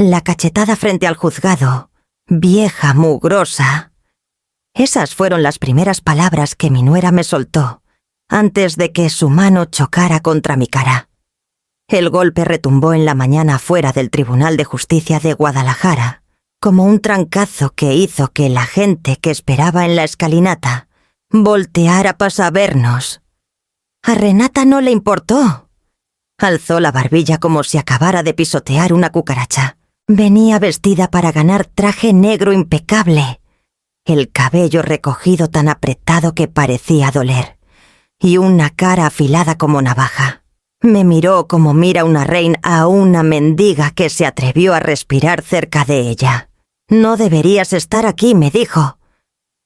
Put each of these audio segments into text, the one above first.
La cachetada frente al juzgado. Vieja mugrosa. Esas fueron las primeras palabras que mi nuera me soltó, antes de que su mano chocara contra mi cara. El golpe retumbó en la mañana fuera del Tribunal de Justicia de Guadalajara, como un trancazo que hizo que la gente que esperaba en la escalinata volteara para vernos. A Renata no le importó. Alzó la barbilla como si acabara de pisotear una cucaracha. Venía vestida para ganar traje negro impecable, el cabello recogido tan apretado que parecía doler, y una cara afilada como navaja. Me miró como mira una reina a una mendiga que se atrevió a respirar cerca de ella. «No deberías estar aquí», me dijo.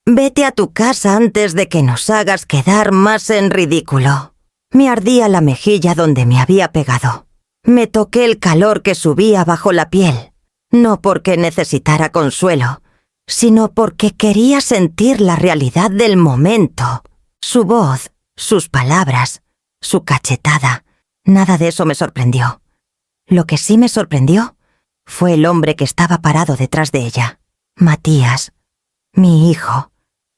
«Vete a tu casa antes de que nos hagas quedar más en ridículo». Me ardía la mejilla donde me había pegado. Me toqué el calor que subía bajo la piel, no porque necesitara consuelo, sino porque quería sentir la realidad del momento. Su voz, sus palabras, su cachetada. Nada de eso me sorprendió. Lo que sí me sorprendió fue el hombre que estaba parado detrás de ella. Matías, mi hijo,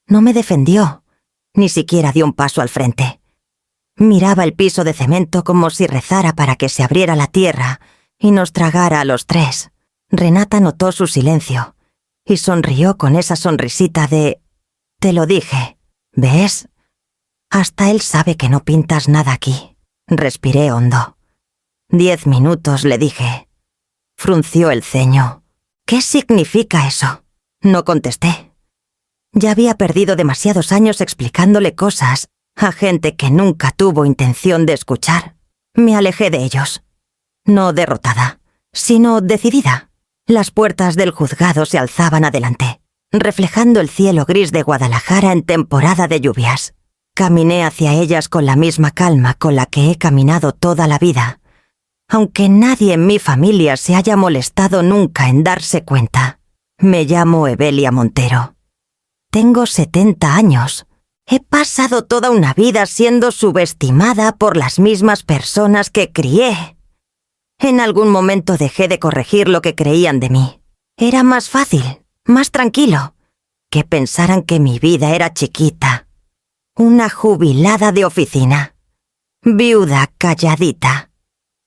no me defendió, ni siquiera dio un paso al frente. Miraba el piso de cemento como si rezara para que se abriera la tierra y nos tragara a los tres. Renata notó su silencio y sonrió con esa sonrisita de «Te lo dije, ¿ves? Hasta él sabe que no pintas nada aquí». Respiré hondo. 10 minutos, le dije. Frunció el ceño. «¿Qué significa eso?» No contesté. Ya había perdido demasiados años explicándole cosas a gente que nunca tuvo intención de escuchar. Me alejé de ellos. No derrotada, sino decidida. Las puertas del juzgado se alzaban adelante, reflejando el cielo gris de Guadalajara en temporada de lluvias. Caminé hacia ellas con la misma calma con la que he caminado toda la vida, aunque nadie en mi familia se haya molestado nunca en darse cuenta. Me llamo Evelia Montero. Tengo 70 años. He pasado toda una vida siendo subestimada por las mismas personas que crié. En algún momento dejé de corregir lo que creían de mí. Era más fácil, más tranquilo, que pensaran que mi vida era chiquita. Una jubilada de oficina. Viuda calladita.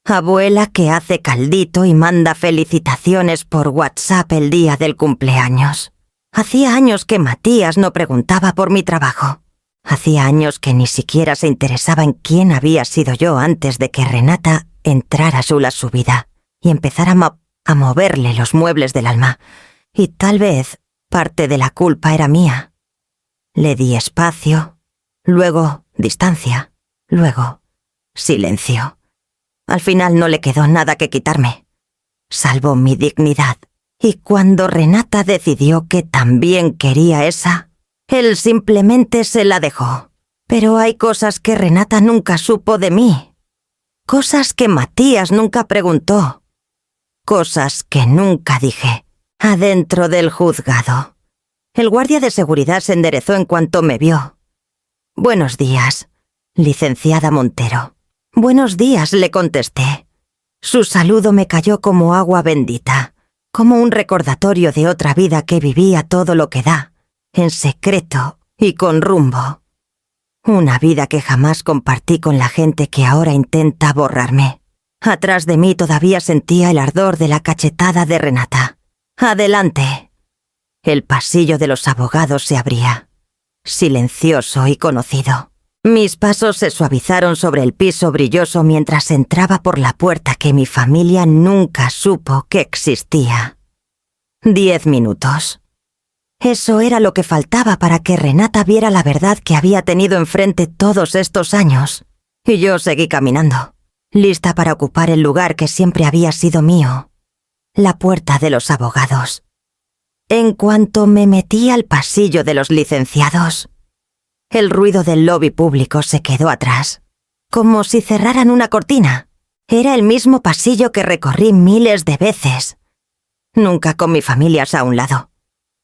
Abuela que hace caldito y manda felicitaciones por WhatsApp el día del cumpleaños. Hacía años que Matías no preguntaba por mi trabajo. Hacía años que ni siquiera se interesaba en quién había sido yo antes de que Renata entrara sola a su vida y empezara a moverle los muebles del alma. Y tal vez parte de la culpa era mía. Le di espacio, luego distancia, luego silencio. Al final no le quedó nada que quitarme, salvo mi dignidad. Y cuando Renata decidió que también quería esa, él simplemente se la dejó. Pero hay cosas que Renata nunca supo de mí. Cosas que Matías nunca preguntó. Cosas que nunca dije. Adentro del juzgado. El guardia de seguridad se enderezó en cuanto me vio. «Buenos días, licenciada Montero». «Buenos días», le contesté. Su saludo me cayó como agua bendita, como un recordatorio de otra vida que vivía todo lo que da, en secreto y con rumbo. Una vida que jamás compartí con la gente que ahora intenta borrarme. Atrás de mí todavía sentía el ardor de la cachetada de Renata. «Adelante». El pasillo de los abogados se abría, silencioso y conocido. Mis pasos se suavizaron sobre el piso brilloso mientras entraba por la puerta que mi familia nunca supo que existía. 10 minutos. Eso era lo que faltaba para que Renata viera la verdad que había tenido enfrente todos estos años. Y yo seguí caminando, lista para ocupar el lugar que siempre había sido mío, la puerta de los abogados. En cuanto me metí al pasillo de los licenciados, el ruido del lobby público se quedó atrás, como si cerraran una cortina. Era el mismo pasillo que recorrí miles de veces. Nunca con mi familia a un lado.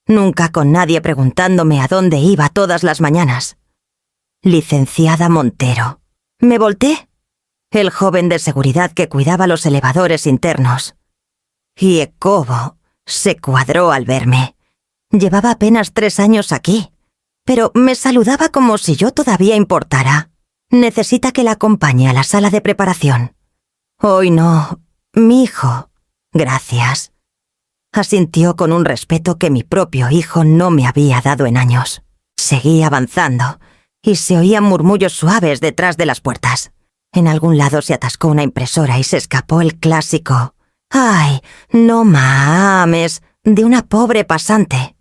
Nunca con nadie preguntándome a dónde iba todas las mañanas. Licenciada Montero. Me volteé. El joven de seguridad que cuidaba los elevadores internos. y Ecobo se cuadró al verme. Llevaba apenas 3 años aquí, pero me saludaba como si yo todavía importara. Necesita que la acompañe a la sala de preparación. Hoy no, mi hijo. Gracias. Asintió con un respeto que mi propio hijo no me había dado en años. Seguí avanzando, y se oían murmullos suaves detrás de las puertas. En algún lado se atascó una impresora y se escapó el clásico «¡Ay, no mames!» de una pobre pasante.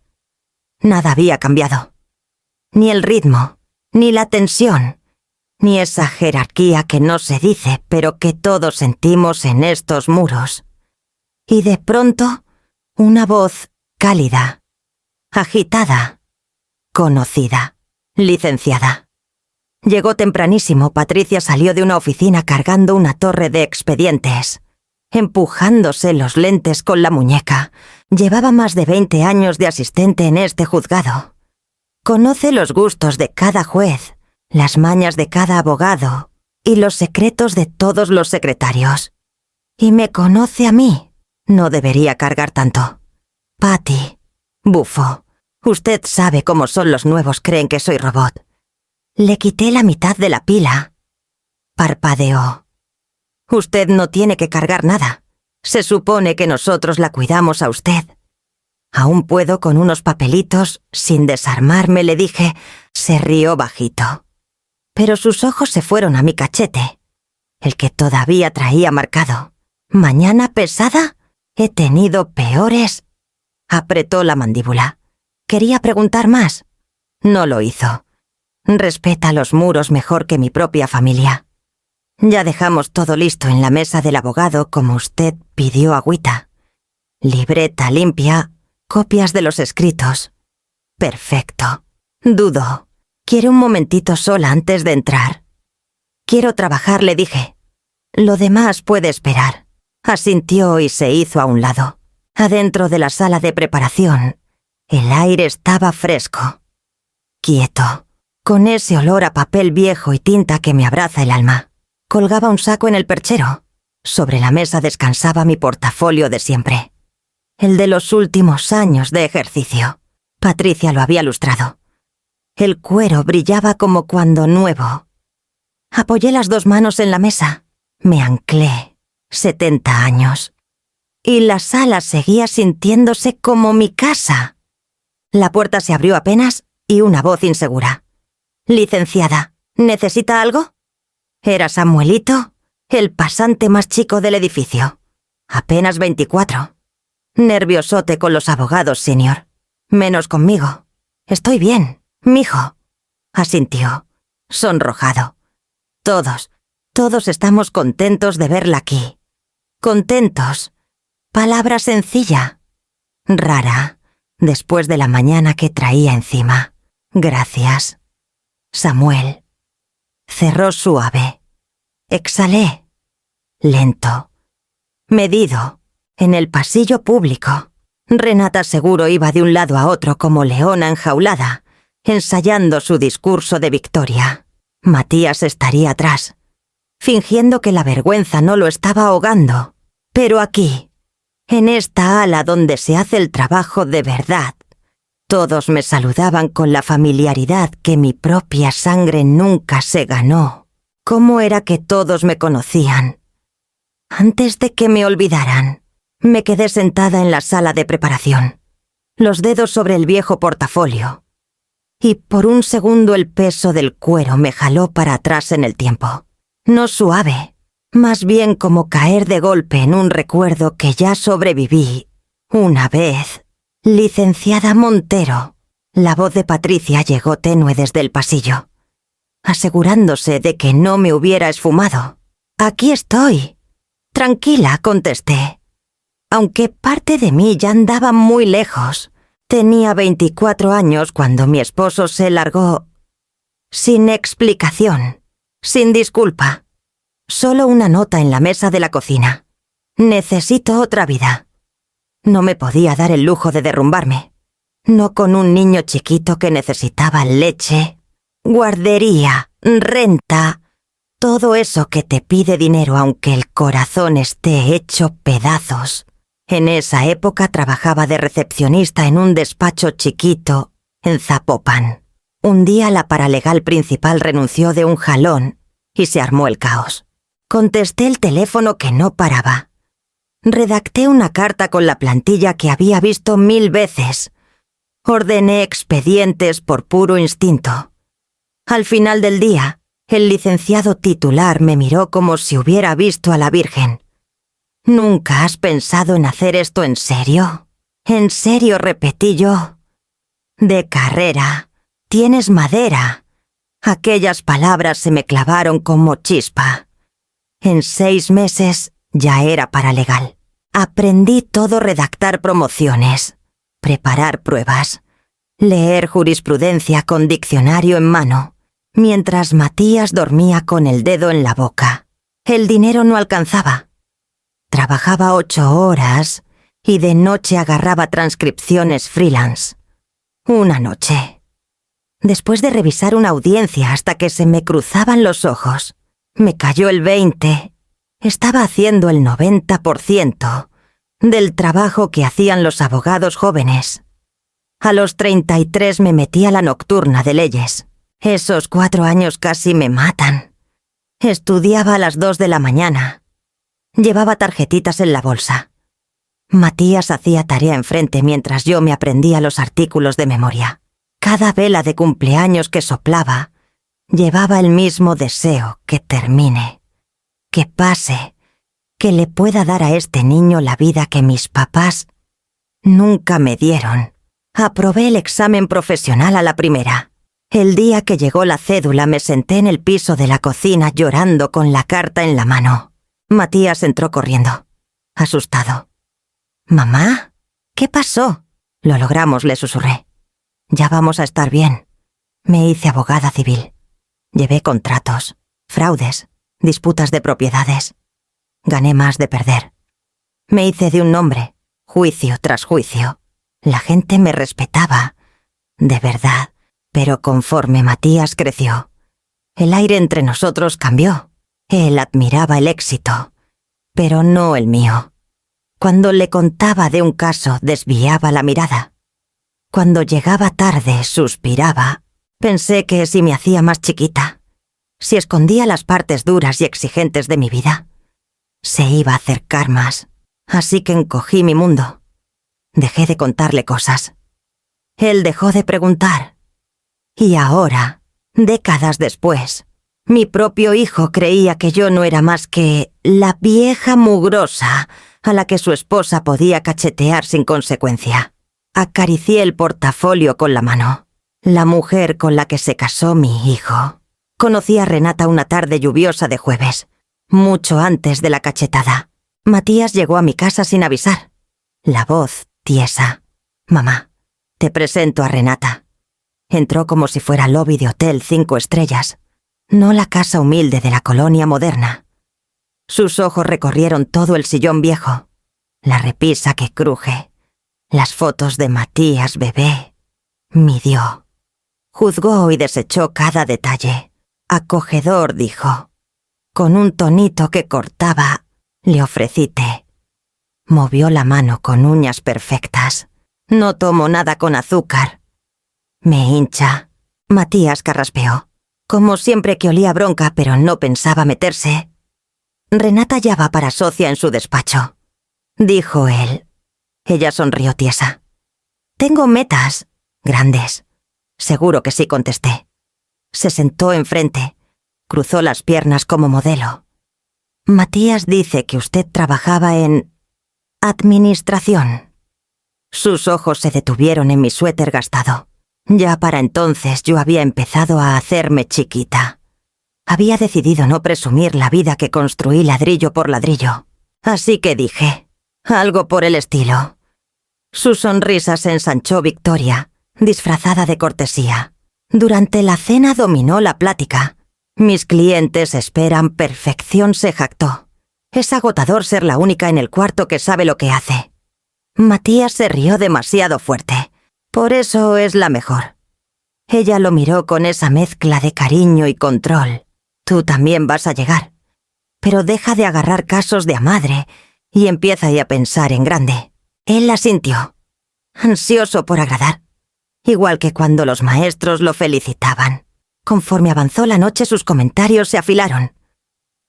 Nada había cambiado. Ni el ritmo, ni la tensión, ni esa jerarquía que no se dice, pero que todos sentimos en estos muros. Y de pronto, una voz cálida, agitada, conocida, licenciada. Llegó tempranísimo. Patricia salió de una oficina cargando una torre de expedientes, empujándose los lentes con la muñeca. Llevaba más de 20 años de asistente en este juzgado. Conoce los gustos de cada juez, las mañas de cada abogado y los secretos de todos los secretarios. Y me conoce a mí. No debería cargar tanto. Patty, bufo, usted sabe cómo son los nuevos, creen que soy robot. Le quité la mitad de la pila. Parpadeó. Usted no tiene que cargar nada. Se supone que nosotros la cuidamos a usted. Aún puedo con unos papelitos. Sin desarmarme le dije. Se rió bajito. Pero sus ojos se fueron a mi cachete, el que todavía traía marcado. ¿Mañana pesada? He tenido peores. Apretó la mandíbula. Quería preguntar más. No lo hizo. Respeta los muros mejor que mi propia familia. Ya dejamos todo listo en la mesa del abogado como usted pidió, agüita. Libreta limpia, copias de los escritos. Perfecto. Dudo. ¿Quiere un momentito sola antes de entrar? Quiero trabajar, le dije. Lo demás puede esperar. Asintió y se hizo a un lado. Adentro de la sala de preparación, el aire estaba fresco. Quieto, con ese olor a papel viejo y tinta que me abraza el alma. Colgaba un saco en el perchero. Sobre la mesa descansaba mi portafolio de siempre. El de los últimos años de ejercicio. Patricia lo había lustrado. El cuero brillaba como cuando nuevo. Apoyé las 2 manos en la mesa. Me anclé. 70 años. Y la sala seguía sintiéndose como mi casa. La puerta se abrió apenas y una voz insegura. «Licenciada, ¿necesita algo?» Era Samuelito, el pasante más chico del edificio. Apenas 24. Nerviosote con los abogados senior. Menos conmigo. «Estoy bien, mijo», asintió, sonrojado. Todos estamos contentos de verla aquí. Contentos. Palabra sencilla. Rara, después de la mañana que traía encima. Gracias. Samuel. Cerró suave. Exhalé. Lento. Medido. En el pasillo público. Renata seguro iba de un lado a otro como leona enjaulada, ensayando su discurso de victoria. Matías estaría atrás, fingiendo que la vergüenza no lo estaba ahogando. Pero aquí, en esta ala donde se hace el trabajo de verdad, todos me saludaban con la familiaridad que mi propia sangre nunca se ganó. ¿Cómo era que todos me conocían? Antes de que me olvidaran, me quedé sentada en la sala de preparación, los dedos sobre el viejo portafolio. Y por un segundo el peso del cuero me jaló para atrás en el tiempo. No suave, más bien como caer de golpe en un recuerdo que ya sobreviví una vez. «Licenciada Montero». La voz de Patricia llegó tenue desde el pasillo, asegurándose de que no me hubiera esfumado. «Aquí estoy». «Tranquila», contesté. Aunque parte de mí ya andaba muy lejos. Tenía 24 años cuando mi esposo se largó. Sin explicación, sin disculpa. Solo una nota en la mesa de la cocina. «Necesito otra vida». No me podía dar el lujo de derrumbarme. No con un niño chiquito que necesitaba leche, guardería, renta, todo eso que te pide dinero aunque el corazón esté hecho pedazos. En esa época trabajaba de recepcionista en un despacho chiquito en Zapopan. Un día la paralegal principal renunció de un jalón y se armó el caos. Contesté el teléfono que no paraba. Redacté una carta con la plantilla que había visto 1000 veces. Ordené expedientes por puro instinto. Al final del día, el licenciado titular me miró como si hubiera visto a la Virgen. ¿Nunca has pensado en hacer esto en serio? ¿En serio?, repetí yo. De carrera. Tienes madera. Aquellas palabras se me clavaron como chispa. En 6 meses ya era paralegal. Aprendí todo: redactar promociones, preparar pruebas, leer jurisprudencia con diccionario en mano, mientras Matías dormía con el dedo en la boca. El dinero no alcanzaba. Trabajaba 8 horas y de noche agarraba transcripciones freelance. Una noche, después de revisar una audiencia hasta que se me cruzaban los ojos, me cayó el 20. Estaba haciendo el 90% del trabajo que hacían los abogados jóvenes. A los 33 me metí a la nocturna de leyes. Esos 4 años casi me matan. Estudiaba a las 2 de la mañana. Llevaba tarjetitas en la bolsa. Matías hacía tarea enfrente mientras yo me aprendía los artículos de memoria. Cada vela de cumpleaños que soplaba llevaba el mismo deseo: que termine, que pase, que le pueda dar a este niño la vida que mis papás nunca me dieron. Aprobé el examen profesional a la primera. El día que llegó la cédula me senté en el piso de la cocina llorando con la carta en la mano. Matías entró corriendo, asustado. «¿Mamá? ¿Qué pasó?» «Lo logramos», le susurré. «Ya vamos a estar bien». Me hice abogada civil. Llevé contratos, fraudes, disputas de propiedades. Gané más de perder. Me hice de un nombre, juicio tras juicio. La gente me respetaba, de verdad, pero conforme Matías creció, el aire entre nosotros cambió. Él admiraba el éxito, pero no el mío. Cuando le contaba de un caso, desviaba la mirada. Cuando llegaba tarde, suspiraba. Pensé que si me hacía más chiquita, si escondía las partes duras y exigentes de mi vida, se iba a acercar más. Así que encogí mi mundo. Dejé de contarle cosas. Él dejó de preguntar. Y ahora, décadas después, mi propio hijo creía que yo no era más que la vieja mugrosa a la que su esposa podía cachetear sin consecuencia. Acaricié el portafolio con la mano. La mujer con la que se casó mi hijo. Conocí a Renata una tarde lluviosa de jueves, mucho antes de la cachetada. Matías llegó a mi casa sin avisar. La voz tiesa. «Mamá, te presento a Renata». Entró como si fuera lobby de hotel 5 estrellas, no la casa humilde de la colonia moderna. Sus ojos recorrieron todo el sillón viejo, la repisa que cruje, las fotos de Matías bebé. Midió, juzgó y desechó cada detalle. Acogedor, dijo. Con un tonito que cortaba, le ofrecí té. Movió la mano con uñas perfectas. «No tomo nada con azúcar». «Me hincha». Matías carraspeó, como siempre que olía bronca, pero no pensaba meterse. «Renata ya va para socia en su despacho», dijo él. Ella sonrió tiesa. «Tengo metas grandes». «Seguro que sí», contesté. Se sentó enfrente, cruzó las piernas como modelo. «Matías dice que usted trabajaba en administración». Sus ojos se detuvieron en mi suéter gastado. Ya para entonces yo había empezado a hacerme chiquita. Había decidido no presumir la vida que construí ladrillo por ladrillo. Así que dije, algo por el estilo. Su sonrisa se ensanchó Victoria, disfrazada de cortesía. Durante la cena dominó la plática. «Mis clientes esperan perfección», se jactó. «Es agotador ser la única en el cuarto que sabe lo que hace». Matías se rió demasiado fuerte. «Por eso es la mejor». Ella lo miró con esa mezcla de cariño y control. «Tú también vas a llegar. Pero deja de agarrar casos de a madre y empieza ya a pensar en grande. Él asintió, ansioso por agradar, igual que cuando los maestros lo felicitaban. Conforme avanzó la noche, sus comentarios se afilaron.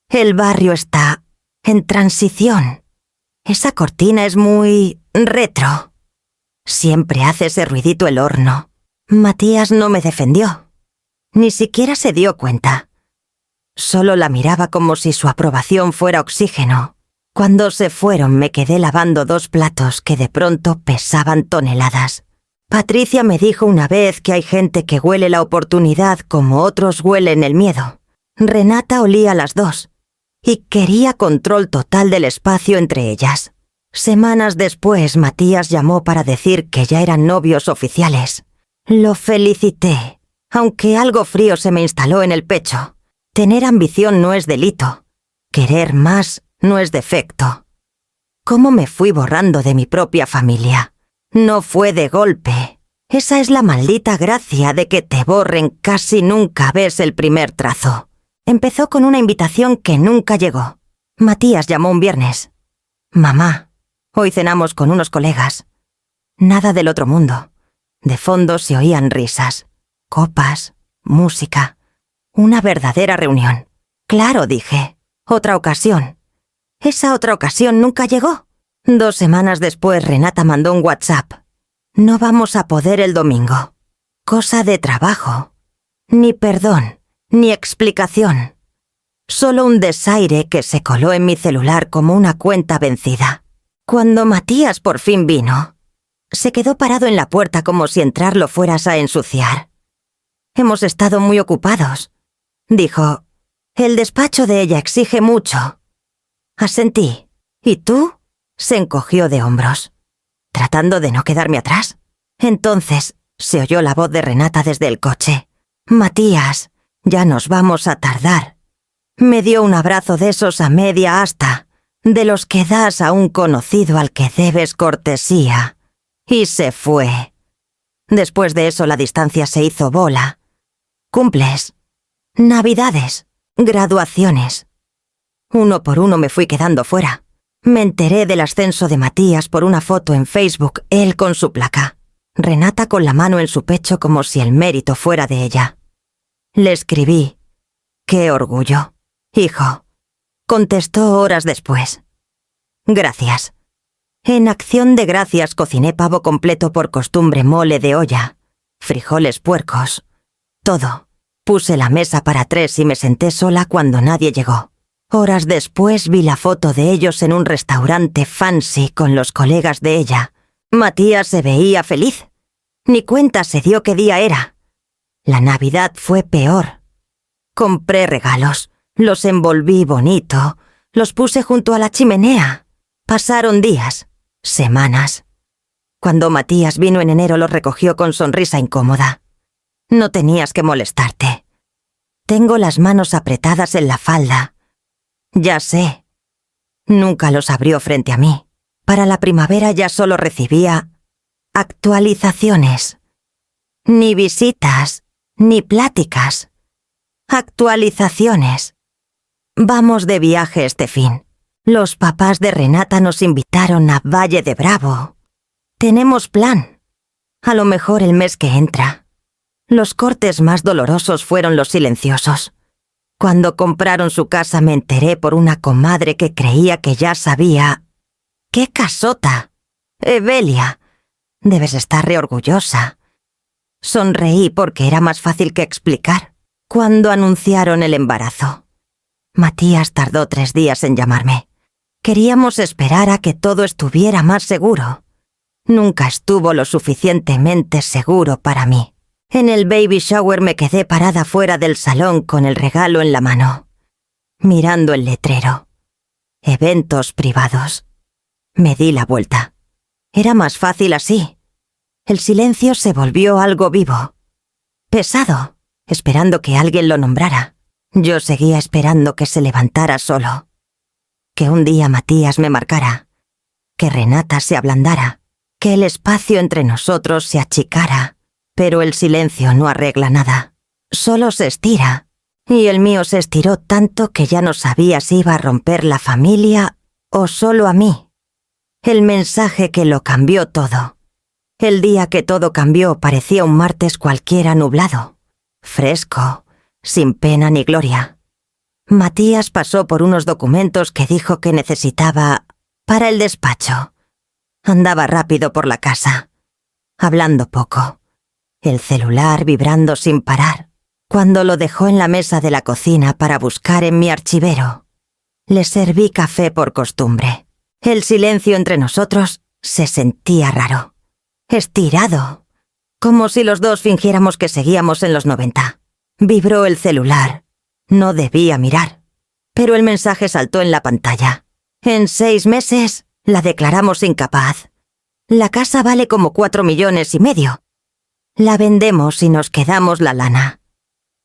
El barrio está en transición. Esa cortina es muy retro. Siempre hace ese ruidito el horno. Matías no me defendió. Ni siquiera se dio cuenta. Solo la miraba como si su aprobación fuera oxígeno. Cuando se fueron me quedé lavando 2 platos que de pronto pesaban toneladas. Patricia me dijo una vez que hay gente que huele la oportunidad como otros huelen el miedo. Renata olía las 2 y quería control total del espacio entre ellas. Semanas después, Matías llamó para decir que ya eran novios oficiales. Lo felicité, aunque algo frío se me instaló en el pecho. Tener ambición no es delito. Querer más no es defecto. ¿Cómo me fui borrando de mi propia familia? No fue de golpe. Esa es la maldita gracia de que te borren, casi nunca ves el primer trazo. Empezó con una invitación que nunca llegó. Matías llamó un viernes. Mamá, hoy cenamos con unos colegas. Nada del otro mundo. De fondo se oían risas, copas, música. Una verdadera reunión. Claro, dije. Otra ocasión. Esa otra ocasión nunca llegó. 2 semanas después Renata mandó un WhatsApp. No vamos a poder el domingo. Cosa de trabajo. Ni perdón, ni explicación. Solo un desaire que se coló en mi celular como una cuenta vencida. Cuando Matías por fin vino, se quedó parado en la puerta como si entrar lo fueras a ensuciar. Hemos estado muy ocupados, dijo. El despacho de ella exige mucho. Asentí. ¿Y tú? Se encogió de hombros, tratando de no quedarme atrás. Entonces se oyó la voz de Renata desde el coche. Matías, ya nos vamos a tardar. Me dio un abrazo de esos a media asta, de los que das a un conocido al que debes cortesía. Y se fue. Después de eso la distancia se hizo bola. Cumples, navidades, graduaciones. Uno por uno me fui quedando fuera. Me enteré del ascenso de Matías por una foto en Facebook, él con su placa. Renata con la mano en su pecho como si el mérito fuera de ella. Le escribí. ¡Qué orgullo! Hijo. Contestó horas después. Gracias. En acción de gracias cociné pavo completo por costumbre, mole de olla, frijoles puercos, todo. Puse la mesa para 3 y me senté sola cuando nadie llegó. Horas después vi la foto de ellos en un restaurante fancy con los colegas de ella. Matías se veía feliz. Ni cuenta se dio qué día era. La Navidad fue peor. Compré regalos, los envolví bonito, los puse junto a la chimenea. Pasaron días, semanas. Cuando Matías vino en enero los recogió con sonrisa incómoda. No tenías que molestarte. Tengo las manos apretadas en la falda. Ya sé. Nunca los abrió frente a mí. Para la primavera ya solo recibía actualizaciones. Ni visitas, ni pláticas. Actualizaciones. Vamos de viaje este fin. Los papás de Renata nos invitaron a Valle de Bravo. Tenemos plan. A lo mejor el mes que entra. Los cortes más dolorosos fueron los silenciosos. Cuando compraron su casa me enteré por una comadre que creía que ya sabía. ¡Qué casota! Evelia, debes estar reorgullosa. Sonreí porque era más fácil que explicar. Cuando anunciaron el embarazo, Matías tardó 3 días en llamarme. Queríamos esperar a que todo estuviera más seguro. Nunca estuvo lo suficientemente seguro para mí. En el baby shower me quedé parada fuera del salón con el regalo en la mano, mirando el letrero. Eventos privados. Me di la vuelta. Era más fácil así. El silencio se volvió algo vivo. Pesado, esperando que alguien lo nombrara. Yo seguía esperando que se levantara solo. Que un día Matías me marcara. Que Renata se ablandara. Que el espacio entre nosotros se achicara. Pero el silencio no arregla nada. Solo se estira. Y el mío se estiró tanto que ya no sabía si iba a romper la familia o solo a mí. El mensaje que lo cambió todo. El día que todo cambió parecía un martes cualquiera nublado, fresco, sin pena ni gloria. Matías pasó por unos documentos que dijo que necesitaba para el despacho. Andaba rápido por la casa, hablando poco, el celular vibrando sin parar. Cuando lo dejó en la mesa de la cocina para buscar en mi archivero, le serví café por costumbre. El silencio entre nosotros se sentía raro, estirado, como si los dos fingiéramos que seguíamos en los 90. Vibró el celular. No debía mirar, pero el mensaje saltó en la pantalla. En 6 meses la declaramos incapaz. La casa vale como 4,5 millones. La vendemos y nos quedamos la lana.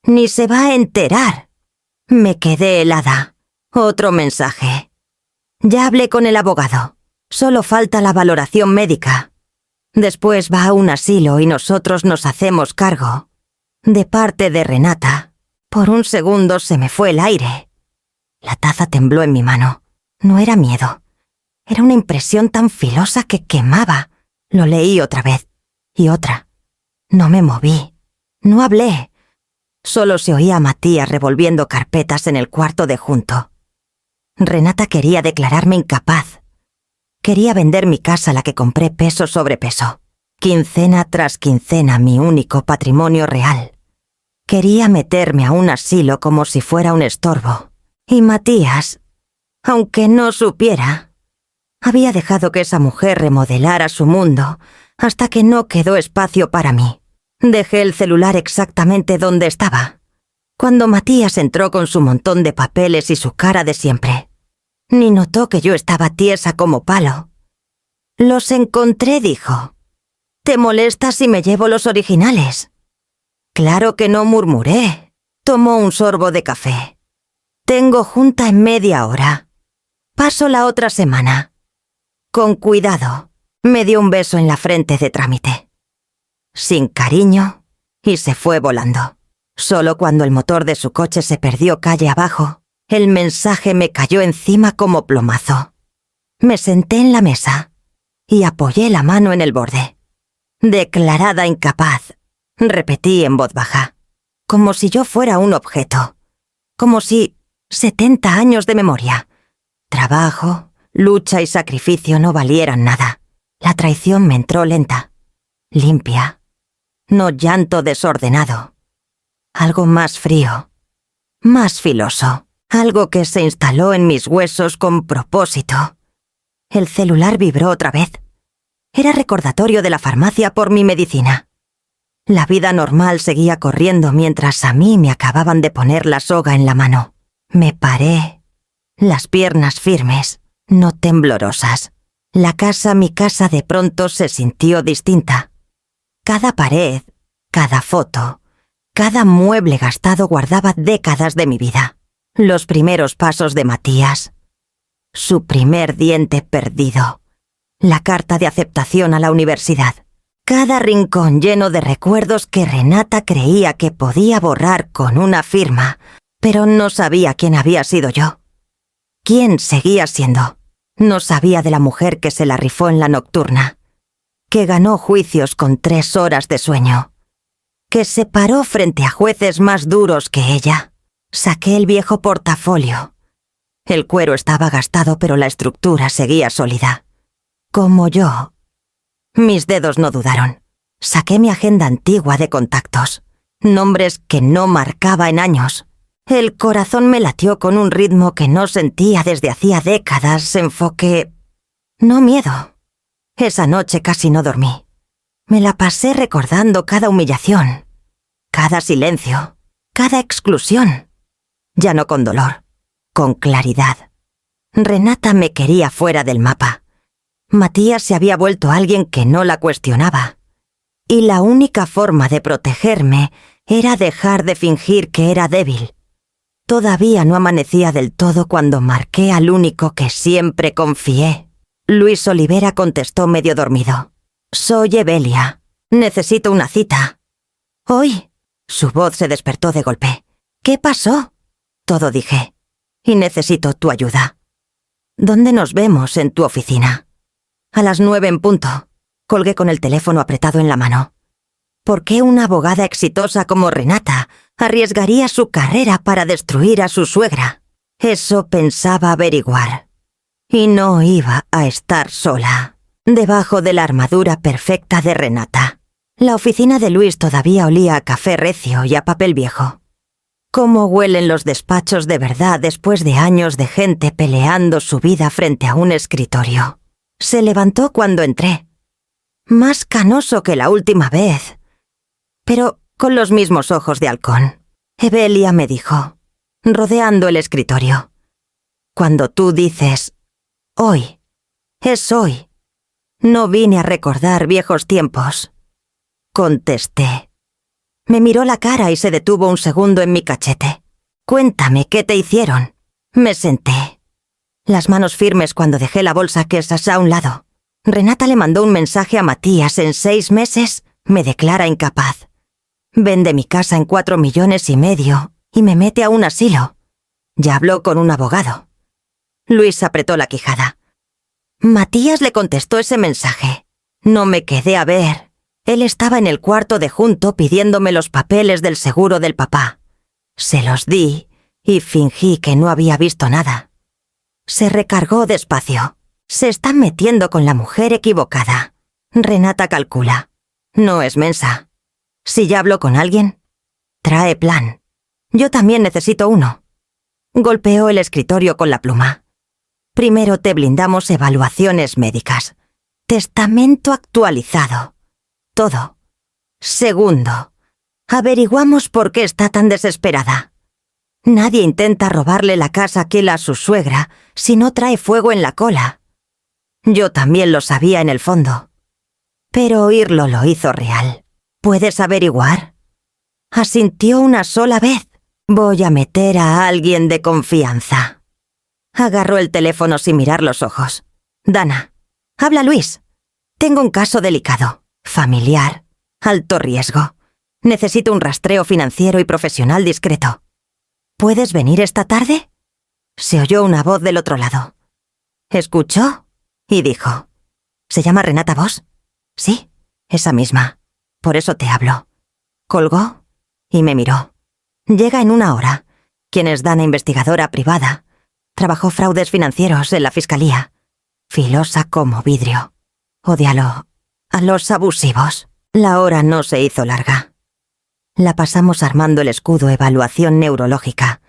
Ni se va a enterar. Me quedé helada. Otro mensaje. Ya hablé con el abogado. Solo falta la valoración médica. Después va a un asilo y nosotros nos hacemos cargo. De parte de Renata. Por un segundo se me fue el aire. La taza tembló en mi mano. No era miedo. Era una impresión tan filosa que quemaba. Lo leí otra vez. Y otra. No me moví. No hablé. Solo se oía a Matías revolviendo carpetas en el cuarto de junto. Renata quería declararme incapaz. Quería vender mi casa, la que compré peso sobre peso. Quincena tras quincena, mi único patrimonio real. Quería meterme a un asilo como si fuera un estorbo. Y Matías, aunque no supiera, había dejado que esa mujer remodelara su mundo hasta que no quedó espacio para mí. Dejé el celular exactamente donde estaba, cuando Matías entró con su montón de papeles y su cara de siempre. Ni notó que yo estaba tiesa como palo. «Los encontré», dijo. «¿Te molesta si me llevo los originales?» Claro que no murmuré. Tomó un sorbo de café. «Tengo junta en media hora. Paso la otra semana. Con cuidado». Me dio un beso en la frente de trámite. Sin cariño, y se fue volando. Solo cuando el motor de su coche se perdió calle abajo, el mensaje me cayó encima como plomazo. Me senté en la mesa y apoyé la mano en el borde. «Declarada incapaz», repetí en voz baja, como si yo fuera un objeto, como si 70 años de memoria, trabajo, lucha y sacrificio no valieran nada. La traición me entró lenta, limpia. No llanto desordenado. Algo más frío, más filoso, algo que se instaló en mis huesos con propósito. El celular vibró otra vez. Era recordatorio de la farmacia por mi medicina. La vida normal seguía corriendo mientras a mí me acababan de poner la soga en la mano. Me paré, las piernas firmes, no temblorosas. Mi casa de pronto se sintió distinta. Cada pared, cada foto, cada mueble gastado guardaba décadas de mi vida. Los primeros pasos de Matías. Su primer diente perdido. La carta de aceptación a la universidad. Cada rincón lleno de recuerdos que Renata creía que podía borrar con una firma, pero no sabía quién había sido yo. ¿Quién seguía siendo? No sabía de la mujer que se la rifó en la nocturna, que ganó juicios con 3 horas de sueño, que se paró frente a jueces más duros que ella. Saqué el viejo portafolio. El cuero estaba gastado, pero la estructura seguía sólida. Como yo. Mis dedos no dudaron. Saqué mi agenda antigua de contactos, nombres que no marcaba en años. El corazón me latió con un ritmo que no sentía desde hacía décadas. Enfoque, no miedo. Esa noche casi no dormí. Me la pasé recordando cada humillación, cada silencio, cada exclusión. Ya no con dolor, con claridad. Renata me quería fuera del mapa. Matías se había vuelto alguien que no la cuestionaba. Y la única forma de protegerme era dejar de fingir que era débil. Todavía no amanecía del todo cuando marqué al único que siempre confié. Luis Olivera contestó medio dormido. «Soy Evelia. Necesito una cita». «¿Hoy?» Su voz se despertó de golpe. «¿Qué pasó?» «Todo», dije. «Y necesito tu ayuda». ¿Dónde nos vemos en tu oficina? A las 9 en punto. Colgué con el teléfono apretado en la mano. ¿Por qué una abogada exitosa como Renata arriesgaría su carrera para destruir a su suegra? Eso pensaba averiguar. Y no iba a estar sola, debajo de la armadura perfecta de Renata. La oficina de Luis todavía olía a café recio y a papel viejo. ¿Cómo huelen los despachos de verdad después de años de gente peleando su vida frente a un escritorio? Se levantó cuando entré. Más canoso que la última vez, pero con los mismos ojos de halcón. Evelia me dijo, rodeando el escritorio. Cuando tú dices, hoy, es hoy. No vine a recordar viejos tiempos. Contesté. Me miró la cara y se detuvo un segundo en mi cachete. Cuéntame, ¿qué te hicieron? Me senté. Las manos firmes cuando dejé la bolsa quesas a un lado. Renata le mandó un mensaje a Matías. En 6 meses me declara incapaz. Vende mi casa en 4,5 millones y me mete a un asilo. Ya habló con un abogado. Luis apretó la quijada. Matías le contestó ese mensaje. No me quedé a ver. Él estaba en el cuarto de junto pidiéndome los papeles del seguro del papá. Se los di y fingí que no había visto nada. Se recargó despacio. Se está metiendo con la mujer equivocada. Renata calcula. No es mensa. Si ya habló con alguien, trae plan. Yo también necesito uno. Golpeó el escritorio con la pluma. Primero te blindamos evaluaciones médicas. Testamento actualizado. Todo. Segundo, averiguamos por qué está tan desesperada. Nadie intenta robarle la casa a su suegra si no trae fuego en la cola. Yo también lo sabía en el fondo. Pero oírlo lo hizo real. ¿Puedes averiguar? Asintió una sola vez. Voy a meter a alguien de confianza. Agarró el teléfono sin mirar los ojos. Dana, habla Luis. Tengo un caso delicado, familiar, alto riesgo. Necesito un rastreo financiero y profesional discreto. ¿Puedes venir esta tarde? Se oyó una voz del otro lado. Escuchó y dijo, ¿se llama Renata Vos? Sí, esa misma. Por eso te hablo. Colgó y me miró. Llega en 1 hora. ¿Quién es Dana, investigadora privada? Trabajó fraudes financieros en la fiscalía. Filosa como vidrio. Ódialo. A los abusivos. La hora no se hizo larga. La pasamos armando el escudo evaluación neurológica.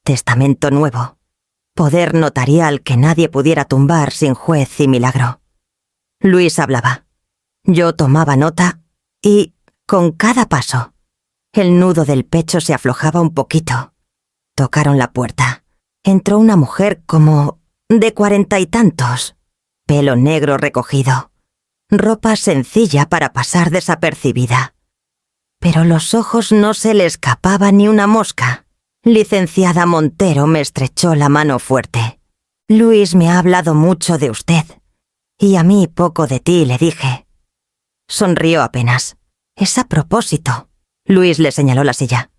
Testamento nuevo. Poder notarial que nadie pudiera tumbar sin juez y milagro. Luis hablaba. Yo tomaba nota y, con cada paso, el nudo del pecho se aflojaba un poquito. Tocaron la puerta. Entró una mujer como de 40 y tantos. Pelo negro recogido. Ropa sencilla para pasar desapercibida. Pero los ojos no se le escapaba ni una mosca. Licenciada Montero me estrechó la mano fuerte. Luis me ha hablado mucho de usted. Y a mí poco de ti, le dije. Sonrió apenas. Es a propósito. Luis le señaló la silla.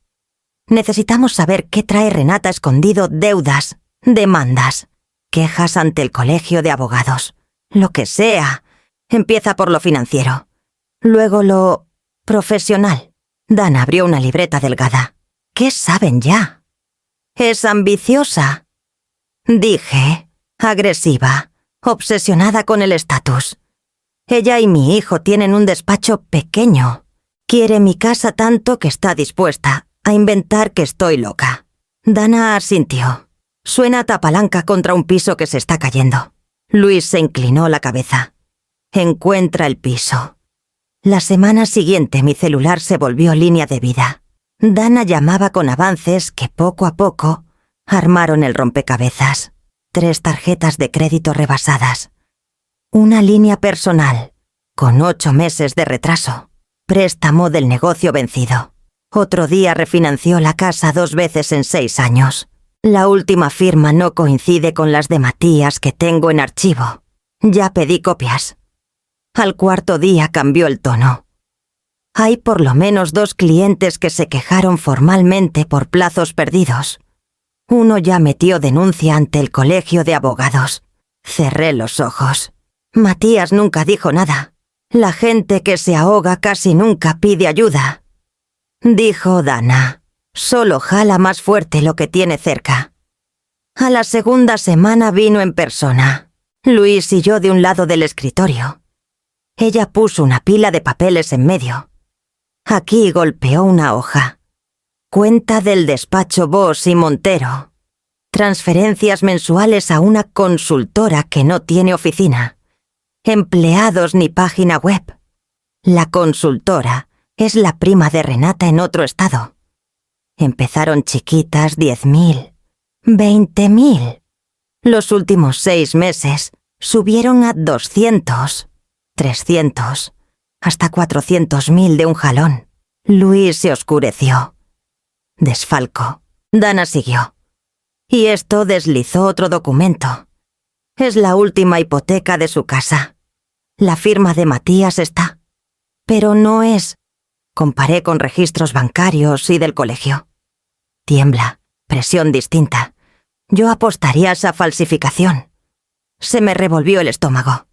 Necesitamos saber qué trae Renata escondido: deudas, demandas, quejas ante el colegio de abogados. Lo que sea. Empieza por lo financiero. Luego lo profesional. Dana abrió una libreta delgada. ¿Qué saben ya? Es ambiciosa. Dije, agresiva, obsesionada con el estatus. Ella y mi hijo tienen un despacho pequeño. Quiere mi casa tanto que está dispuesta a inventar que estoy loca. Dana asintió. Suena tapalanca contra un piso que se está cayendo. Luis se inclinó la cabeza. Encuentra el piso. La semana siguiente mi celular se volvió línea de vida. Dana llamaba con avances que poco a poco armaron el rompecabezas. 3 tarjetas de crédito rebasadas. Una línea personal, con 8 meses de retraso. Préstamo del negocio vencido. Otro día refinanció la casa 2 veces en 6 años. La última firma no coincide con las de Matías que tengo en archivo. Ya pedí copias. Al 4º día cambió el tono. Hay por lo menos 2 clientes que se quejaron formalmente por plazos perdidos. Uno ya metió denuncia ante el colegio de abogados. Cerré los ojos. Matías nunca dijo nada. La gente que se ahoga casi nunca pide ayuda. Dijo Dana. Solo jala más fuerte lo que tiene cerca. A la segunda semana vino en persona. Luis y yo de un lado del escritorio. Ella puso una pila de papeles en medio. Aquí golpeó una hoja. Cuenta del despacho Bosch y Montero. Transferencias mensuales a una consultora que no tiene oficina. Empleados ni página web. La consultora es la prima de Renata en otro estado. Empezaron chiquitas 10.000, 20.000. Los últimos 6 meses subieron a 200, 300, hasta 400.000 de un jalón. Luis se oscureció. Desfalco. Dana siguió. Y esto deslizó otro documento. Es la última hipoteca de su casa. La firma de Matías está. Pero no es. Comparé con registros bancarios y del colegio. Tiembla. Presión distinta. Yo apostaría a esa falsificación. Se me revolvió el estómago.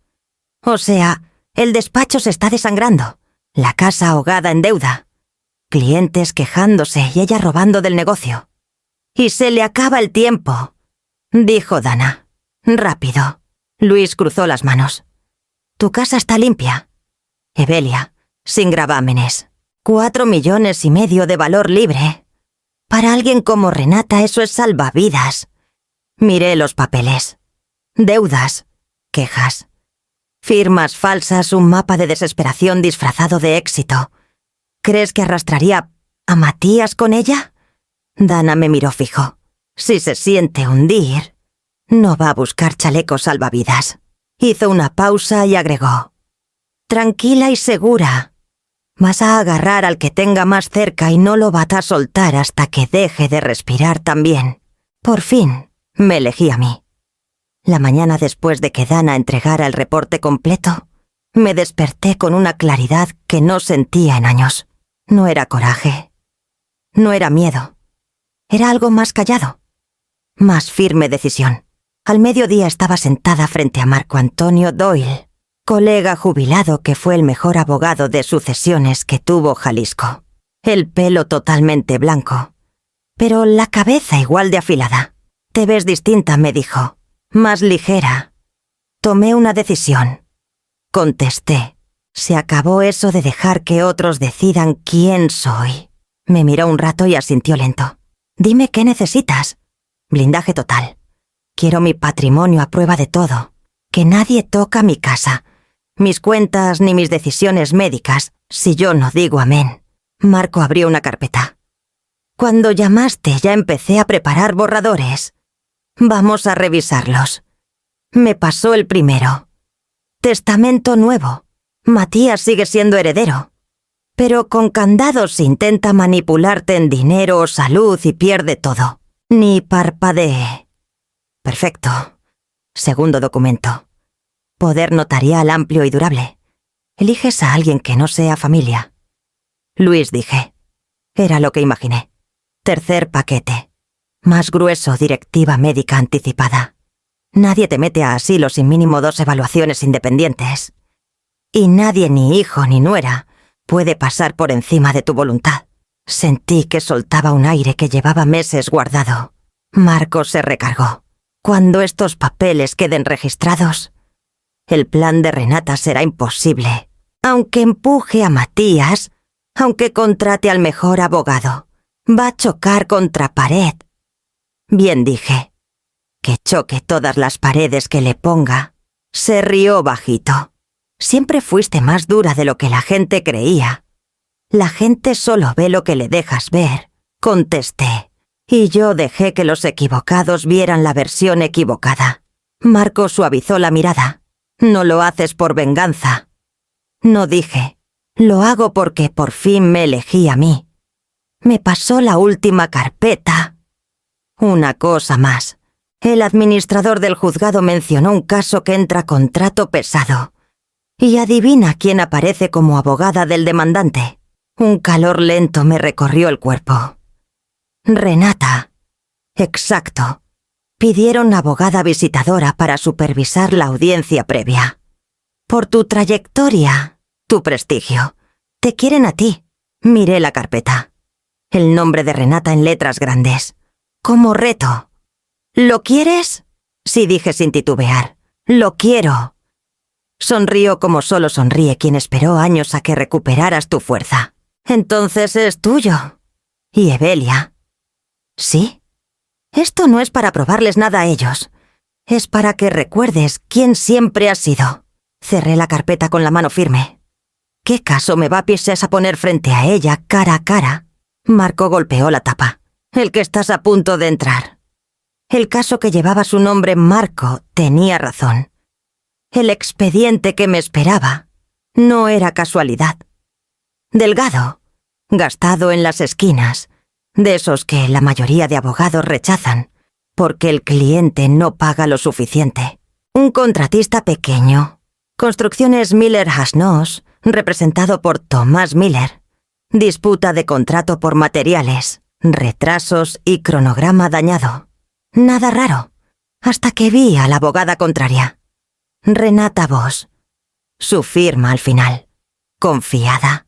O sea, el despacho se está desangrando. La casa ahogada en deuda. Clientes quejándose y ella robando del negocio. Y se le acaba el tiempo, dijo Dana. Rápido. Luis cruzó las manos. Tu casa está limpia. Evelia, sin gravámenes. 4,5 millones de valor libre. Para alguien como Renata eso es salvavidas. Miré los papeles. Deudas, quejas. Firmas falsas, un mapa de desesperación disfrazado de éxito. ¿Crees que arrastraría a Matías con ella? Dana me miró fijo. Si se siente hundir, no va a buscar chalecos salvavidas. Hizo una pausa y agregó. Tranquila y segura. Vas a agarrar al que tenga más cerca y no lo vas a soltar hasta que deje de respirar también. Por fin, me elegí a mí. La mañana después de que Dana entregara el reporte completo, me desperté con una claridad que no sentía en años. No era coraje. No era miedo. Era algo más callado. Más firme decisión. Al mediodía estaba sentada frente a Marco Antonio Doyle, colega jubilado que fue el mejor abogado de sucesiones que tuvo Jalisco. El pelo totalmente blanco, pero la cabeza igual de afilada. Te ves distinta, me dijo. Más ligera. Tomé una decisión. Contesté. Se acabó eso de dejar que otros decidan quién soy. Me miró un rato y asintió lento. Dime qué necesitas. Blindaje total. Quiero mi patrimonio a prueba de todo. Que nadie toca mi casa. Mis cuentas ni mis decisiones médicas, si yo no digo amén. Marco abrió una carpeta. Cuando llamaste ya empecé a preparar borradores. Vamos a revisarlos. Me pasó el primero. Testamento nuevo. Matías sigue siendo heredero. Pero con candados intenta manipularte en dinero o salud y pierde todo. Ni parpadee. Perfecto. Segundo documento. Poder notarial amplio y durable. Eliges a alguien que no sea familia. Luis, dije. Era lo que imaginé. Tercer paquete. Más grueso, directiva médica anticipada. Nadie te mete a asilo sin mínimo 2 evaluaciones independientes. Y nadie, ni hijo ni nuera, puede pasar por encima de tu voluntad. Sentí que soltaba un aire que llevaba meses guardado. Marco se recargó. Cuando estos papeles queden registrados, el plan de Renata será imposible. Aunque empuje a Matías, aunque contrate al mejor abogado, va a chocar contra pared. Bien, dije. Que choque todas las paredes que le ponga. Se rió bajito. Siempre fuiste más dura de lo que la gente creía. La gente solo ve lo que le dejas ver, contesté. Y yo dejé que los equivocados vieran la versión equivocada. Marco suavizó la mirada. No lo haces por venganza. No, dije. Lo hago porque por fin me elegí a mí. Me pasó la última carpeta. Una cosa más. El administrador del juzgado mencionó un caso que entra contrato pesado. Y adivina quién aparece como abogada del demandante. Un calor lento me recorrió el cuerpo. Renata. Exacto. Pidieron abogada visitadora para supervisar la audiencia previa. Por tu trayectoria, tu prestigio, te quieren a ti. Miré la carpeta. El nombre de Renata en letras grandes. Como reto. ¿Lo quieres? Sí, dije sin titubear. Lo quiero. Sonrió como solo sonríe quien esperó años a que recuperaras tu fuerza. Entonces es tuyo. ¿Y Evelia? ¿Sí? Esto no es para probarles nada a ellos. Es para que recuerdes quién siempre has sido. Cerré la carpeta con la mano firme. ¿Qué caso me va pises a poner frente a ella cara a cara? Marco golpeó la tapa. El que estás a punto de entrar. El caso que llevaba su nombre Marco tenía razón. El expediente que me esperaba no era casualidad. Delgado, gastado en las esquinas, de esos que la mayoría de abogados rechazan, porque el cliente no paga lo suficiente. Un contratista pequeño. Construcciones Miller-Hasnos, representado por Tomás Miller. Disputa de contrato por materiales, retrasos y cronograma dañado. Nada raro, hasta que vi a la abogada contraria. Renata Vos. Su firma al final. Confiada.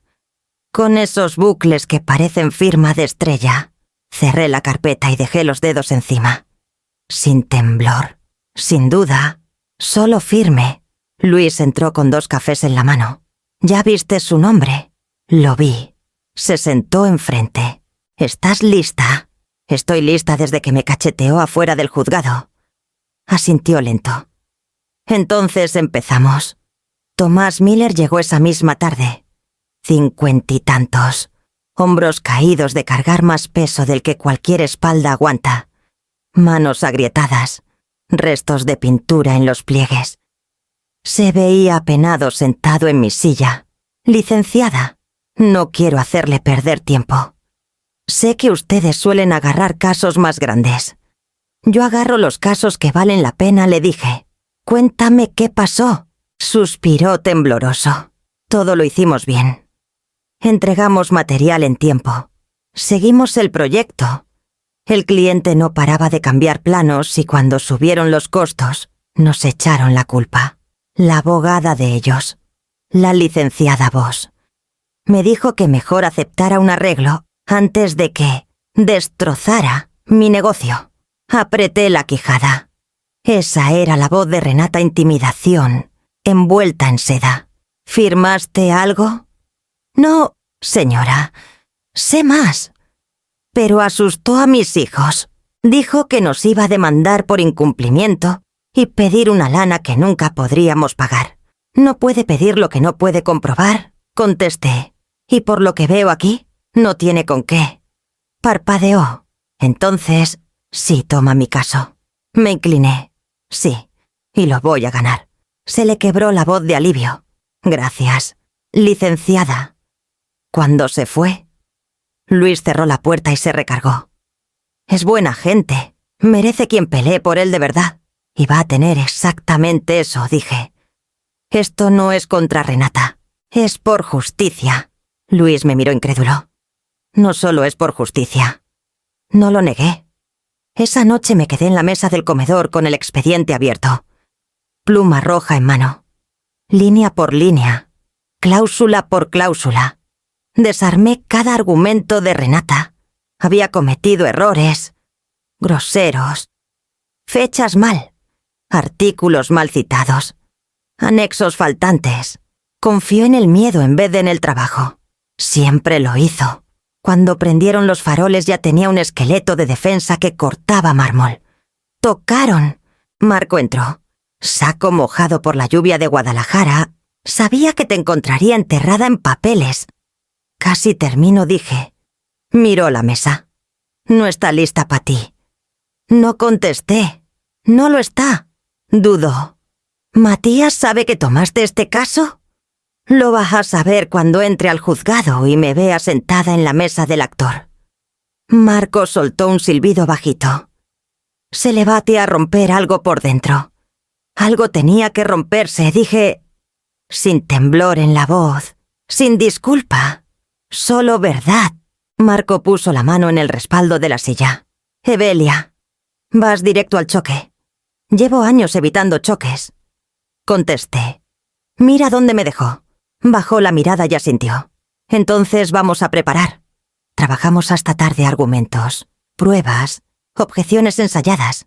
Con esos bucles que parecen firma de estrella. Cerré la carpeta y dejé los dedos encima. Sin temblor. Sin duda. Solo firme. Luis entró con 2 cafés en la mano. ¿Ya viste su nombre? Lo vi. Se sentó enfrente. ¿Estás lista? Estoy lista desde que me cacheteó afuera del juzgado. Asintió lento. Entonces empezamos. Tomás Miller llegó esa misma tarde. 50 y tantos. Hombros caídos de cargar más peso del que cualquier espalda aguanta. Manos agrietadas. Restos de pintura en los pliegues. Se veía apenado sentado en mi silla. Licenciada, no quiero hacerle perder tiempo. Sé que ustedes suelen agarrar casos más grandes. Yo agarro los casos que valen la pena, le dije. Cuéntame qué pasó. Suspiró tembloroso. Todo lo hicimos bien. Entregamos material en tiempo. Seguimos el proyecto. El cliente no paraba de cambiar planos y cuando subieron los costos, nos echaron la culpa. La abogada de ellos, la licenciada Vos, me dijo que mejor aceptara un arreglo antes de que destrozara mi negocio. Apreté la quijada. Esa era la voz de Renata, intimidación, envuelta en seda. ¿Firmaste algo? No, señora. Sé más. Pero asustó a mis hijos. Dijo que nos iba a demandar por incumplimiento y pedir una lana que nunca podríamos pagar. No puede pedir lo que no puede comprobar, contesté. Y por lo que veo aquí, no tiene con qué. Parpadeó. Entonces, sí toma mi caso. Me incliné. Sí, y lo voy a ganar. Se le quebró la voz de alivio. Gracias, licenciada. Cuando se fue, Luis cerró la puerta y se recargó. Es buena gente. Merece quien pelee por él de verdad. Y va a tener exactamente eso, dije. Esto no es contra Renata. Es por justicia. Luis me miró incrédulo. No solo es por justicia. No lo negué. Esa noche me quedé en la mesa del comedor con el expediente abierto. Pluma roja en mano. Línea por línea. Cláusula por cláusula. Desarmé cada argumento de Renata. Había cometido errores. Groseros. Fechas mal. Artículos mal citados. Anexos faltantes. Confió en el miedo en vez de en el trabajo. Siempre lo hizo. Cuando prendieron los faroles ya tenía un esqueleto de defensa que cortaba mármol. Tocaron. Marco entró. Saco mojado por la lluvia de Guadalajara. Sabía que te encontraría enterrada en papeles. Casi termino, dije. Miró la mesa. No está lista para ti. No contesté. No lo está. Dudó. ¿Matías sabe que tomaste este caso? Lo vas a saber cuando entre al juzgado y me vea sentada en la mesa del actor. Marco soltó un silbido bajito. Se le bate a romper algo por dentro. Algo tenía que romperse, dije, sin temblor en la voz, sin disculpa, solo verdad. Marco puso la mano en el respaldo de la silla. Evelia. Vas directo al choque. Llevo años evitando choques. Contesté. Mira dónde me dejó. Bajó la mirada y asintió. Entonces vamos a preparar. Trabajamos hasta tarde argumentos, pruebas, objeciones ensayadas.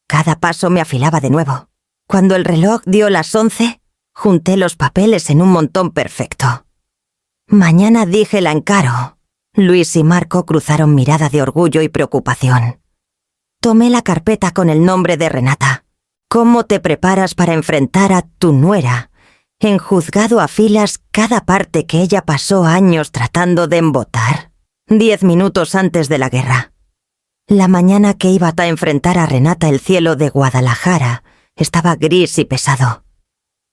Cada paso me afilaba de nuevo. Cuando el reloj dio las 11, junté los papeles en un montón perfecto. Mañana dije la encaro. Luis y Marco cruzaron mirada de orgullo y preocupación. Tomé la carpeta con el nombre de Renata. ¿Cómo te preparas para enfrentar a tu nuera? En juzgado afilas cada parte que ella pasó años tratando de embotar. 10 minutos antes de la guerra. La mañana que iba a enfrentar a Renata el cielo de Guadalajara estaba gris y pesado.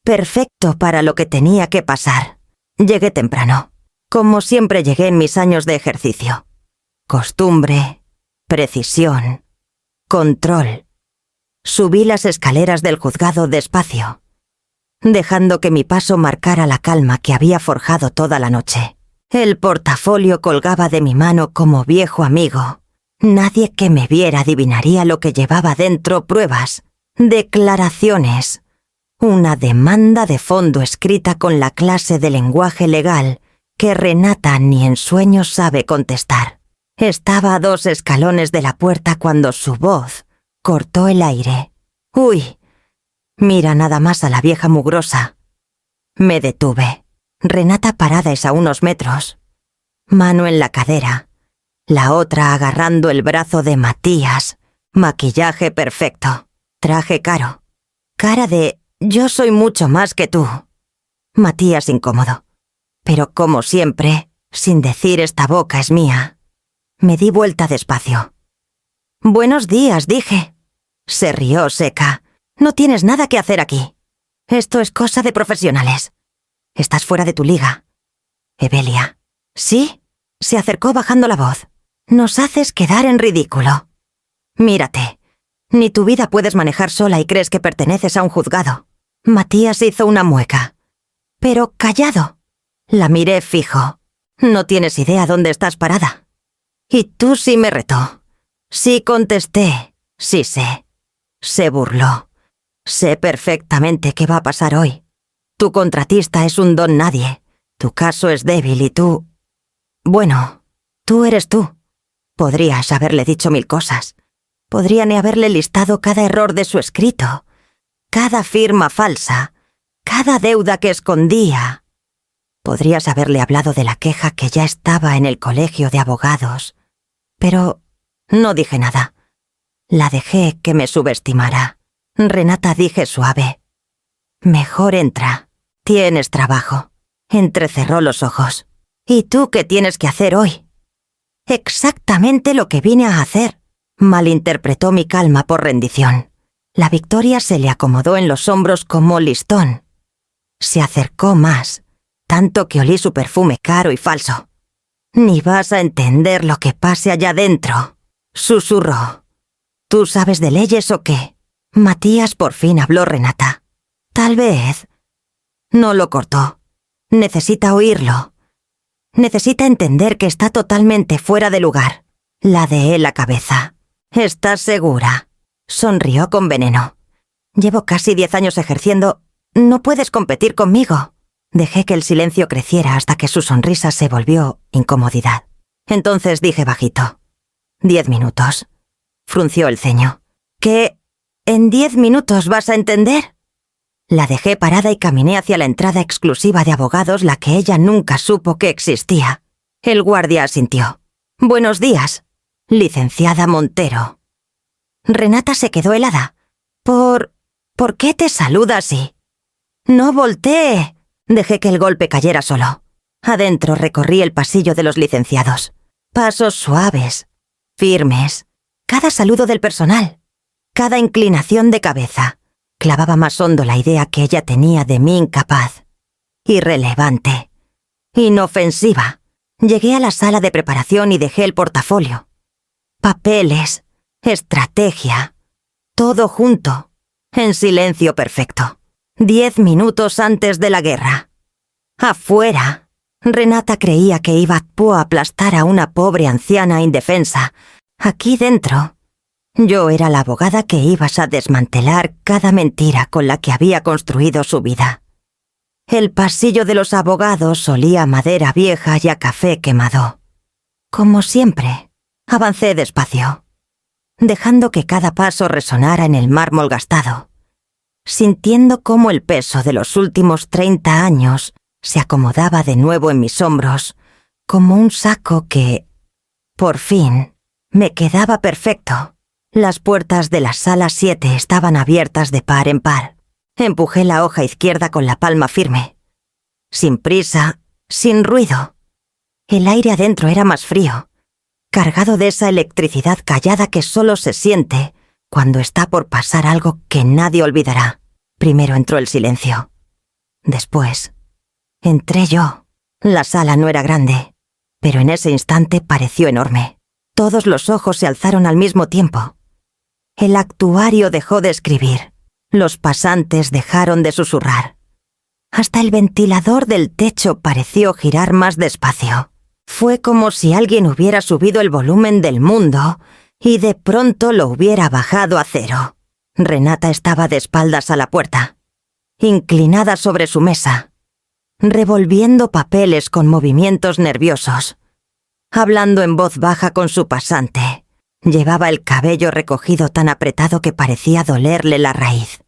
Perfecto para lo que tenía que pasar. Llegué temprano, como siempre llegué en mis años de ejercicio. Costumbre, precisión, control. Subí las escaleras del juzgado despacio, dejando que mi paso marcara la calma que había forjado toda la noche. El portafolio colgaba de mi mano como viejo amigo. Nadie que me viera adivinaría lo que llevaba dentro: pruebas, declaraciones, una demanda de fondo escrita con la clase de lenguaje legal que Renata ni en sueños sabe contestar. Estaba a 2 escalones de la puerta cuando su voz cortó el aire. ¡Uy! Mira nada más a la vieja mugrosa. Me detuve. Renata parada es a unos metros. Mano en la cadera. La otra agarrando el brazo de Matías. Maquillaje perfecto. Traje caro. Cara de yo soy mucho más que tú. Matías incómodo. Pero como siempre, sin decir esta boca es mía. Me di vuelta despacio. Buenos días, dije. Se rió seca. No tienes nada que hacer aquí. Esto es cosa de profesionales. Estás fuera de tu liga. Evelia. ¿Sí? Se acercó bajando la voz. Nos haces quedar en ridículo. Mírate. Ni tu vida puedes manejar sola y crees que perteneces a un juzgado. Matías hizo una mueca. Pero callado. La miré fijo. No tienes idea dónde estás parada. Y tú sí me retó. Sí contesté. Sí sé. Se burló. Sé perfectamente qué va a pasar hoy. Tu contratista es un don nadie. Tu caso es débil y tú... Bueno, tú eres tú. Podrías haberle dicho 1000 cosas. Podrían haberle listado cada error de su escrito, cada firma falsa, cada deuda que escondía. Podrías haberle hablado de la queja que ya estaba en el colegio de abogados. Pero no dije nada. La dejé que me subestimara. Renata, dije suave. Mejor entra. Tienes trabajo. Entrecerró los ojos. ¿Y tú qué tienes que hacer hoy? Exactamente lo que vine a hacer. Malinterpretó mi calma por rendición. La victoria se le acomodó en los hombros como listón. Se acercó más, tanto que olí su perfume caro y falso. Ni vas a entender lo que pase allá dentro, susurró. ¿Tú sabes de leyes o qué? Matías, por fin habló Renata. Tal vez. No lo cortó. Necesita oírlo. Necesita entender que está totalmente fuera de lugar. Ladeé la cabeza. ¿Estás segura? Sonrió con veneno. Llevo casi 10 años ejerciendo. No puedes competir conmigo. Dejé que el silencio creciera hasta que su sonrisa se volvió incomodidad. Entonces dije bajito. 10 minutos. Frunció el ceño. ¿Qué? ¿En 10 minutos vas a entender? La dejé parada y caminé hacia la entrada exclusiva de abogados, la que ella nunca supo que existía. El guardia asintió. Buenos días, licenciada Montero. Renata se quedó helada. ¿Por qué te saluda así? No voltee. Dejé que el golpe cayera solo. Adentro recorrí el pasillo de los licenciados. Pasos suaves, firmes. Cada saludo del personal, cada inclinación de cabeza, clavaba más hondo la idea que ella tenía de mí incapaz, irrelevante, inofensiva. Llegué a la sala de preparación y dejé el portafolio. Papeles, estrategia, todo junto, en silencio perfecto. 10 minutos antes de la guerra. Afuera, Renata creía que iba a aplastar a una pobre anciana indefensa. Aquí dentro, Yo era la abogada que ibas a desmantelar cada mentira con la que había construido su vida. El pasillo de los abogados olía a madera vieja y a café quemado. Como siempre, avancé despacio, dejando que cada paso resonara en el mármol gastado, sintiendo cómo el peso de los últimos 30 años se acomodaba de nuevo en mis hombros, como un saco que, por fin, me quedaba perfecto. Las puertas de la sala 7 estaban abiertas de par en par. Empujé la hoja izquierda con la palma firme. Sin prisa, sin ruido. El aire adentro era más frío, cargado de esa electricidad callada que solo se siente cuando está por pasar algo que nadie olvidará. Primero entró el silencio. Después, entré yo. La sala no era grande, pero en ese instante pareció enorme. Todos los ojos se alzaron al mismo tiempo. El actuario dejó de escribir. Los pasantes dejaron de susurrar. Hasta el ventilador del techo pareció girar más despacio. Fue como si alguien hubiera subido el volumen del mundo y de pronto lo hubiera bajado a cero. Renata estaba de espaldas a la puerta, inclinada sobre su mesa, revolviendo papeles con movimientos nerviosos, hablando en voz baja con su pasante. Llevaba el cabello recogido tan apretado que parecía dolerle la raíz.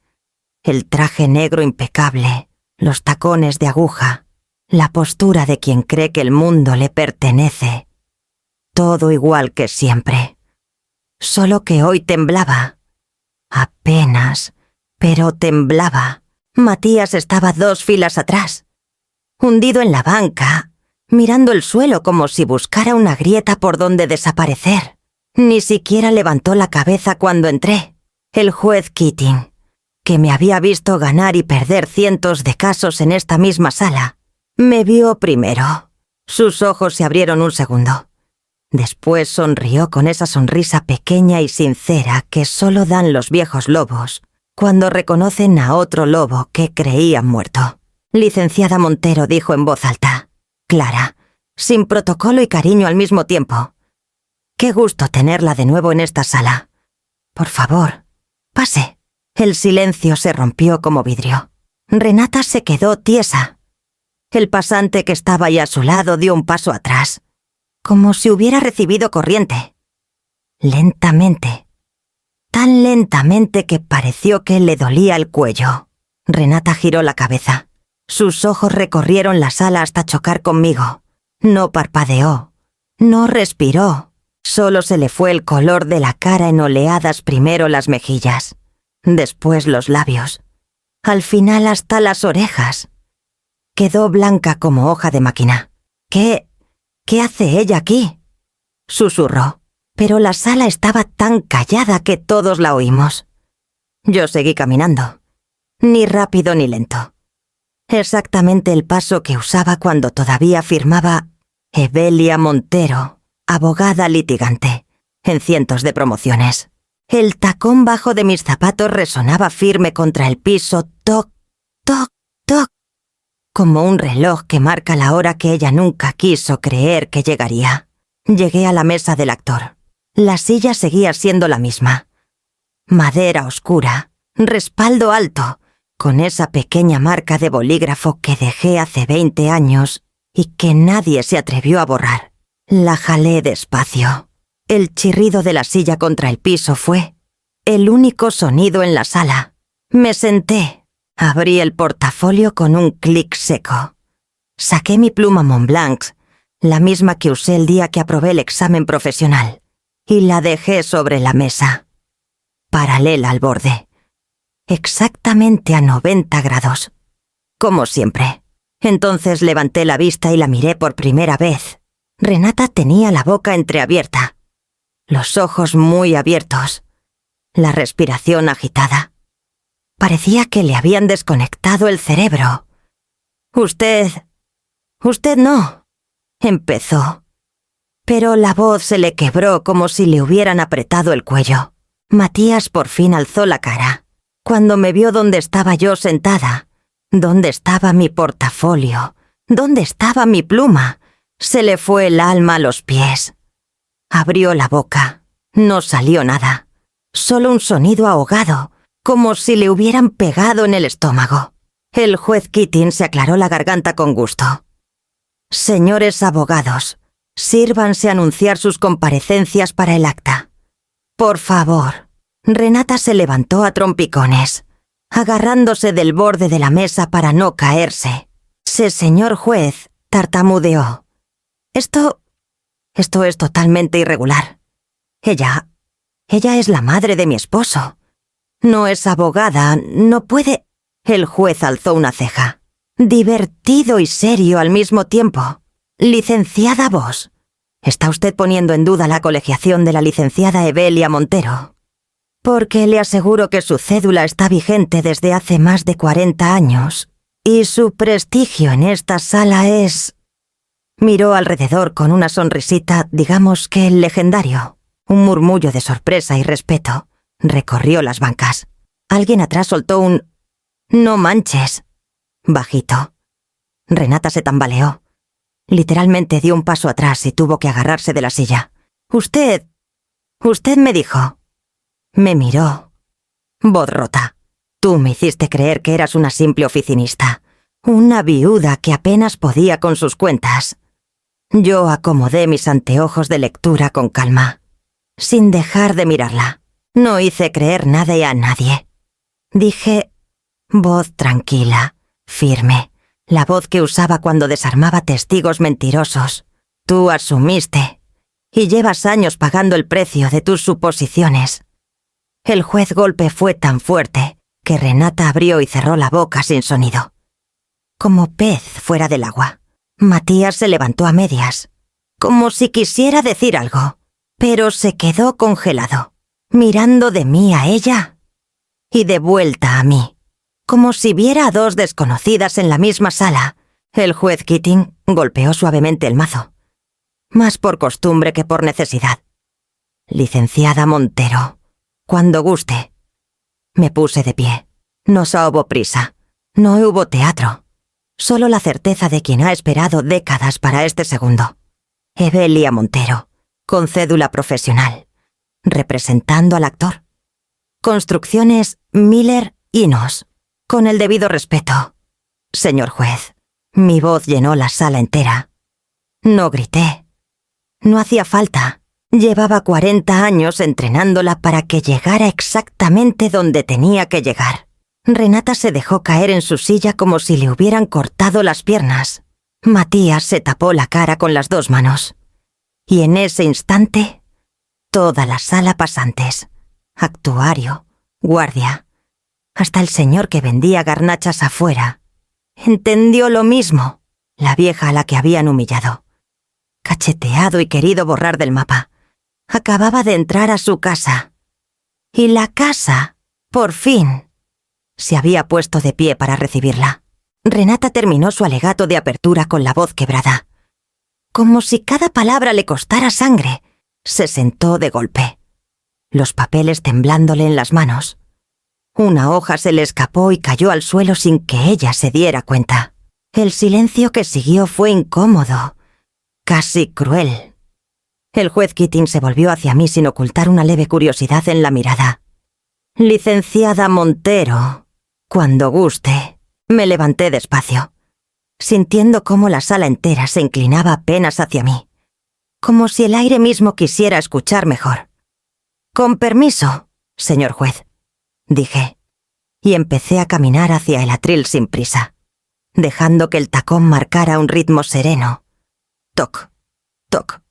El traje negro impecable, los tacones de aguja, la postura de quien cree que el mundo le pertenece. Todo igual que siempre. Solo que hoy temblaba. Apenas, pero temblaba. Matías estaba 2 filas atrás, hundido en la banca, mirando el suelo como si buscara una grieta por donde desaparecer. Ni siquiera levantó la cabeza cuando entré. El juez Keating, que me había visto ganar y perder cientos de casos en esta misma sala, me vio primero. Sus ojos se abrieron un segundo. Después sonrió con esa sonrisa pequeña y sincera que solo dan los viejos lobos cuando reconocen a otro lobo que creían muerto. Licenciada Montero, dijo en voz alta, clara, sin protocolo y cariño al mismo tiempo. Qué gusto tenerla de nuevo en esta sala. Por favor, pase. El silencio se rompió como vidrio. Renata se quedó tiesa. El pasante que estaba ya a su lado dio un paso atrás, como si hubiera recibido corriente. Lentamente. Tan lentamente que pareció que le dolía el cuello. Renata giró la cabeza. Sus ojos recorrieron la sala hasta chocar conmigo. No parpadeó. No respiró. Solo se le fue el color de la cara en oleadas, primero las mejillas, después los labios, al final hasta las orejas. Quedó blanca como hoja de máquina. ¿Qué hace ella aquí?, susurró, pero la sala estaba tan callada que todos la oímos. Yo seguí caminando, ni rápido ni lento. Exactamente el paso que usaba cuando todavía firmaba Evelia Montero, abogada litigante, en cientos de promociones. El tacón bajo de mis zapatos resonaba firme contra el piso, toc, toc, toc, como un reloj que marca la hora que ella nunca quiso creer que llegaría. Llegué a la mesa del actor. La silla seguía siendo la misma. Madera oscura, respaldo alto, con esa pequeña marca de bolígrafo que dejé hace 20 años y que nadie se atrevió a borrar. La jalé despacio. El chirrido de la silla contra el piso fue el único sonido en la sala. Me senté. Abrí el portafolio con un clic seco. Saqué mi pluma Montblanc, la misma que usé el día que aprobé el examen profesional, y la dejé sobre la mesa, paralela al borde, exactamente a 90 grados, como siempre. Entonces levanté la vista y la miré por primera vez. Renata tenía la boca entreabierta, los ojos muy abiertos, la respiración agitada. Parecía que le habían desconectado el cerebro. Usted no, empezó. Pero la voz se le quebró como si le hubieran apretado el cuello. Matías por fin alzó la cara. Cuando me vio donde estaba yo sentada, donde estaba mi portafolio, donde estaba mi pluma, se le fue el alma a los pies. Abrió la boca. No salió nada. Solo un sonido ahogado, como si le hubieran pegado en el estómago. El juez Keating se aclaró la garganta con gusto. Señores abogados, sírvanse a anunciar sus comparecencias para el acta. Por favor. Renata se levantó a trompicones, agarrándose del borde de la mesa para no caerse. Señor juez, tartamudeó. Esto es totalmente irregular. Ella es la madre de mi esposo. No es abogada, no puede... El juez alzó una ceja. Divertido y serio al mismo tiempo. Licenciada Voss, ¿está usted poniendo en duda la colegiación de la licenciada Evelia Montero? Porque le aseguro que su cédula está vigente desde hace más de 40 años, y su prestigio en esta sala es... Miró alrededor con una sonrisita, digamos que legendario. Un murmullo de sorpresa y respeto recorrió las bancas. Alguien atrás soltó un... «No manches», bajito. Renata se tambaleó. Literalmente dio un paso atrás y tuvo que agarrarse de la silla. Usted me dijo. Me miró. Voz rota. Tú me hiciste creer que eras una simple oficinista. Una viuda que apenas podía con sus cuentas. Yo acomodé mis anteojos de lectura con calma, sin dejar de mirarla. No hice creer nada a nadie. Dije, voz tranquila, firme, la voz que usaba cuando desarmaba testigos mentirosos. Tú asumiste, y llevas años pagando el precio de tus suposiciones. El juez golpe fue tan fuerte que Renata abrió y cerró la boca sin sonido, como pez fuera del agua. Matías se levantó a medias, como si quisiera decir algo, pero se quedó congelado, mirando de mí a ella y de vuelta a mí, como si viera a dos desconocidas en la misma sala. El juez Keating golpeó suavemente el mazo, más por costumbre que por necesidad. Licenciada Montero, cuando guste. Me puse de pie. No hubo prisa, no hubo teatro. Solo la certeza de quien ha esperado décadas para este segundo. Evelia Montero, con cédula profesional, representando al actor. Construcciones Miller Inos, con el debido respeto. Señor juez, mi voz llenó la sala entera. No grité. No hacía falta. Llevaba 40 años entrenándola para que llegara exactamente donde tenía que llegar. Renata se dejó caer en su silla como si le hubieran cortado las piernas. Matías se tapó la cara con las dos manos. Y en ese instante, toda la sala pasantes, actuario, guardia, hasta el señor que vendía garnachas afuera, entendió lo mismo. La vieja a la que habían humillado, cacheteado y querido borrar del mapa, acababa de entrar a su casa. Y la casa, por fin, se había puesto de pie para recibirla. Renata terminó su alegato de apertura con la voz quebrada. Como si cada palabra le costara sangre, se sentó de golpe, los papeles temblándole en las manos. Una hoja se le escapó y cayó al suelo sin que ella se diera cuenta. El silencio que siguió fue incómodo, casi cruel. El juez Keating se volvió hacia mí sin ocultar una leve curiosidad en la mirada. Licenciada Montero, cuando guste. Me levanté despacio, sintiendo cómo la sala entera se inclinaba apenas hacia mí, como si el aire mismo quisiera escuchar mejor. Con permiso, señor juez, dije, y empecé a caminar hacia el atril sin prisa, dejando que el tacón marcara un ritmo sereno. Toc, toc,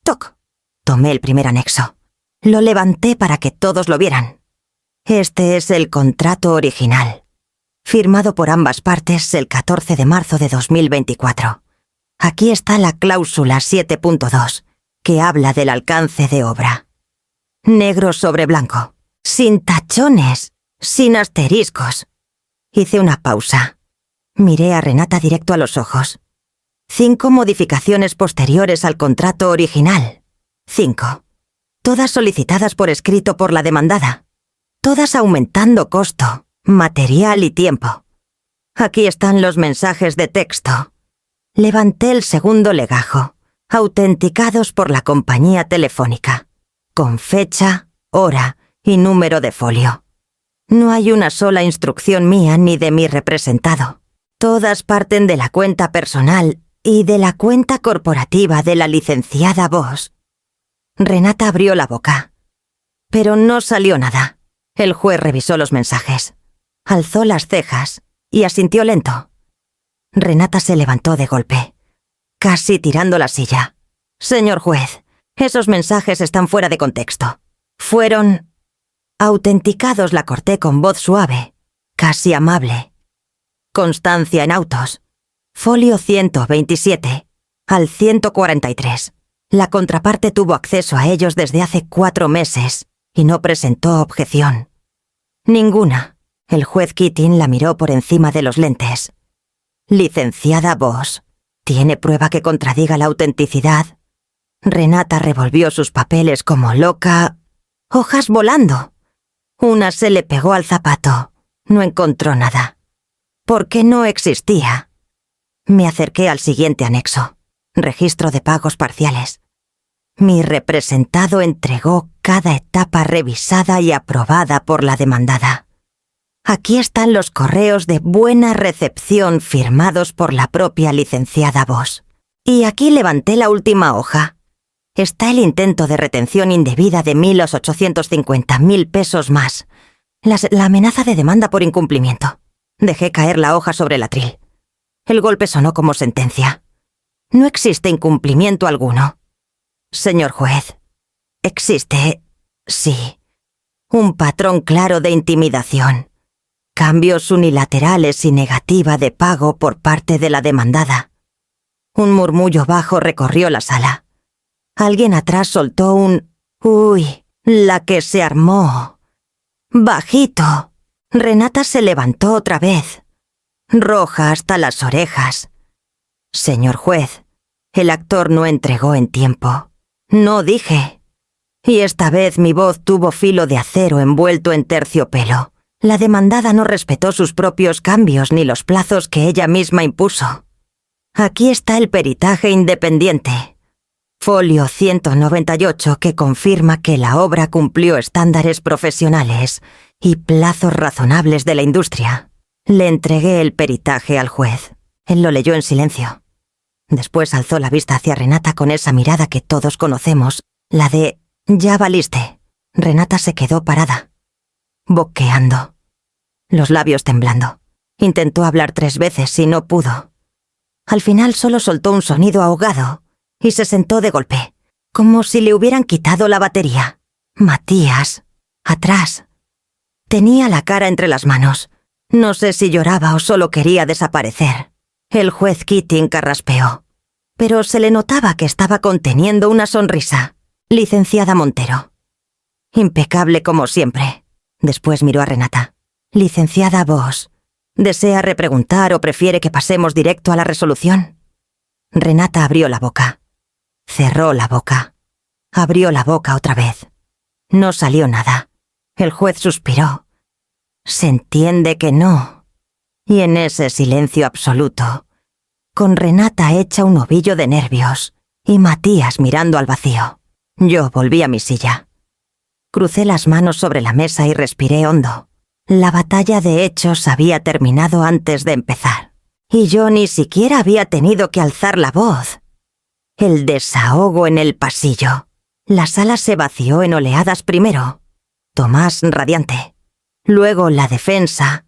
toc. Tomé el primer anexo. Lo levanté para que todos lo vieran. Este es el contrato original, firmado por ambas partes el 14 de marzo de 2024. Aquí está la cláusula 7.2, que habla del alcance de obra. Negro sobre blanco, sin tachones, sin asteriscos. Hice una pausa. Miré a Renata directo a los ojos. 5 modificaciones posteriores al contrato original. 5. Todas solicitadas por escrito por la demandada. Todas aumentando costo, material y tiempo. Aquí están los mensajes de texto. Levanté el segundo legajo, autenticados por la compañía telefónica, con fecha, hora y número de folio. No hay una sola instrucción mía ni de mi representado. Todas parten de la cuenta personal y de la cuenta corporativa de la licenciada Voss. Renata abrió la boca, pero no salió nada. El juez revisó los mensajes, alzó las cejas y asintió lento. Renata se levantó de golpe, casi tirando la silla. Señor juez, esos mensajes están fuera de contexto. Fueron autenticados, la corté con voz suave, casi amable. Constancia en autos. Folio 127 al 143. La contraparte tuvo acceso a ellos desde hace 4 meses y no presentó objeción. Ninguna. El juez Keating la miró por encima de los lentes. Licenciada Voss, ¿tiene prueba que contradiga la autenticidad? Renata revolvió sus papeles como loca. Hojas volando. Una se le pegó al zapato. No encontró nada. ¿Por qué no existía? Me acerqué al siguiente anexo. Registro de pagos parciales. Mi representado entregó cada etapa revisada y aprobada por la demandada. Aquí están los correos de buena recepción firmados por la propia licenciada Voss. Y aquí levanté la última hoja. Está el intento de retención indebida de 1.850.000 pesos más. La amenaza de demanda por incumplimiento. Dejé caer la hoja sobre el atril. El golpe sonó como sentencia. No existe incumplimiento alguno. Señor juez, existe, sí, un patrón claro de intimidación. Cambios unilaterales y negativa de pago por parte de la demandada. Un murmullo bajo recorrió la sala. Alguien atrás soltó un «Uy, la que se armó». Bajito. Renata se levantó otra vez, roja hasta las orejas. Señor juez, el actor no entregó en tiempo. No dije. Y esta vez mi voz tuvo filo de acero envuelto en terciopelo. La demandada no respetó sus propios cambios ni los plazos que ella misma impuso. Aquí está el peritaje independiente. Folio 198 que confirma que la obra cumplió estándares profesionales y plazos razonables de la industria. Le entregué el peritaje al juez. Él lo leyó en silencio. Después alzó la vista hacia Renata con esa mirada que todos conocemos, la de «Ya valiste». Renata se quedó parada, boqueando, los labios temblando. Intentó hablar 3 veces y no pudo. Al final solo soltó un sonido ahogado y se sentó de golpe, como si le hubieran quitado la batería. Matías, atrás. Tenía la cara entre las manos. No sé si lloraba o solo quería desaparecer. El juez Keating carraspeó, pero se le notaba que estaba conteniendo una sonrisa. Licenciada Montero. Impecable como siempre. Después miró a Renata. Licenciada Voss, ¿desea repreguntar o prefiere que pasemos directo a la resolución? Renata abrió la boca. Cerró la boca. Abrió la boca otra vez. No salió nada. El juez suspiró. Se entiende que no. Y en ese silencio absoluto, con Renata hecha un ovillo de nervios y Matías mirando al vacío, yo volví a mi silla. Crucé las manos sobre la mesa y respiré hondo. La batalla de hechos había terminado antes de empezar, y yo ni siquiera había tenido que alzar la voz. El desahogo en el pasillo. La sala se vació en oleadas primero. Tomás radiante. Luego la defensa.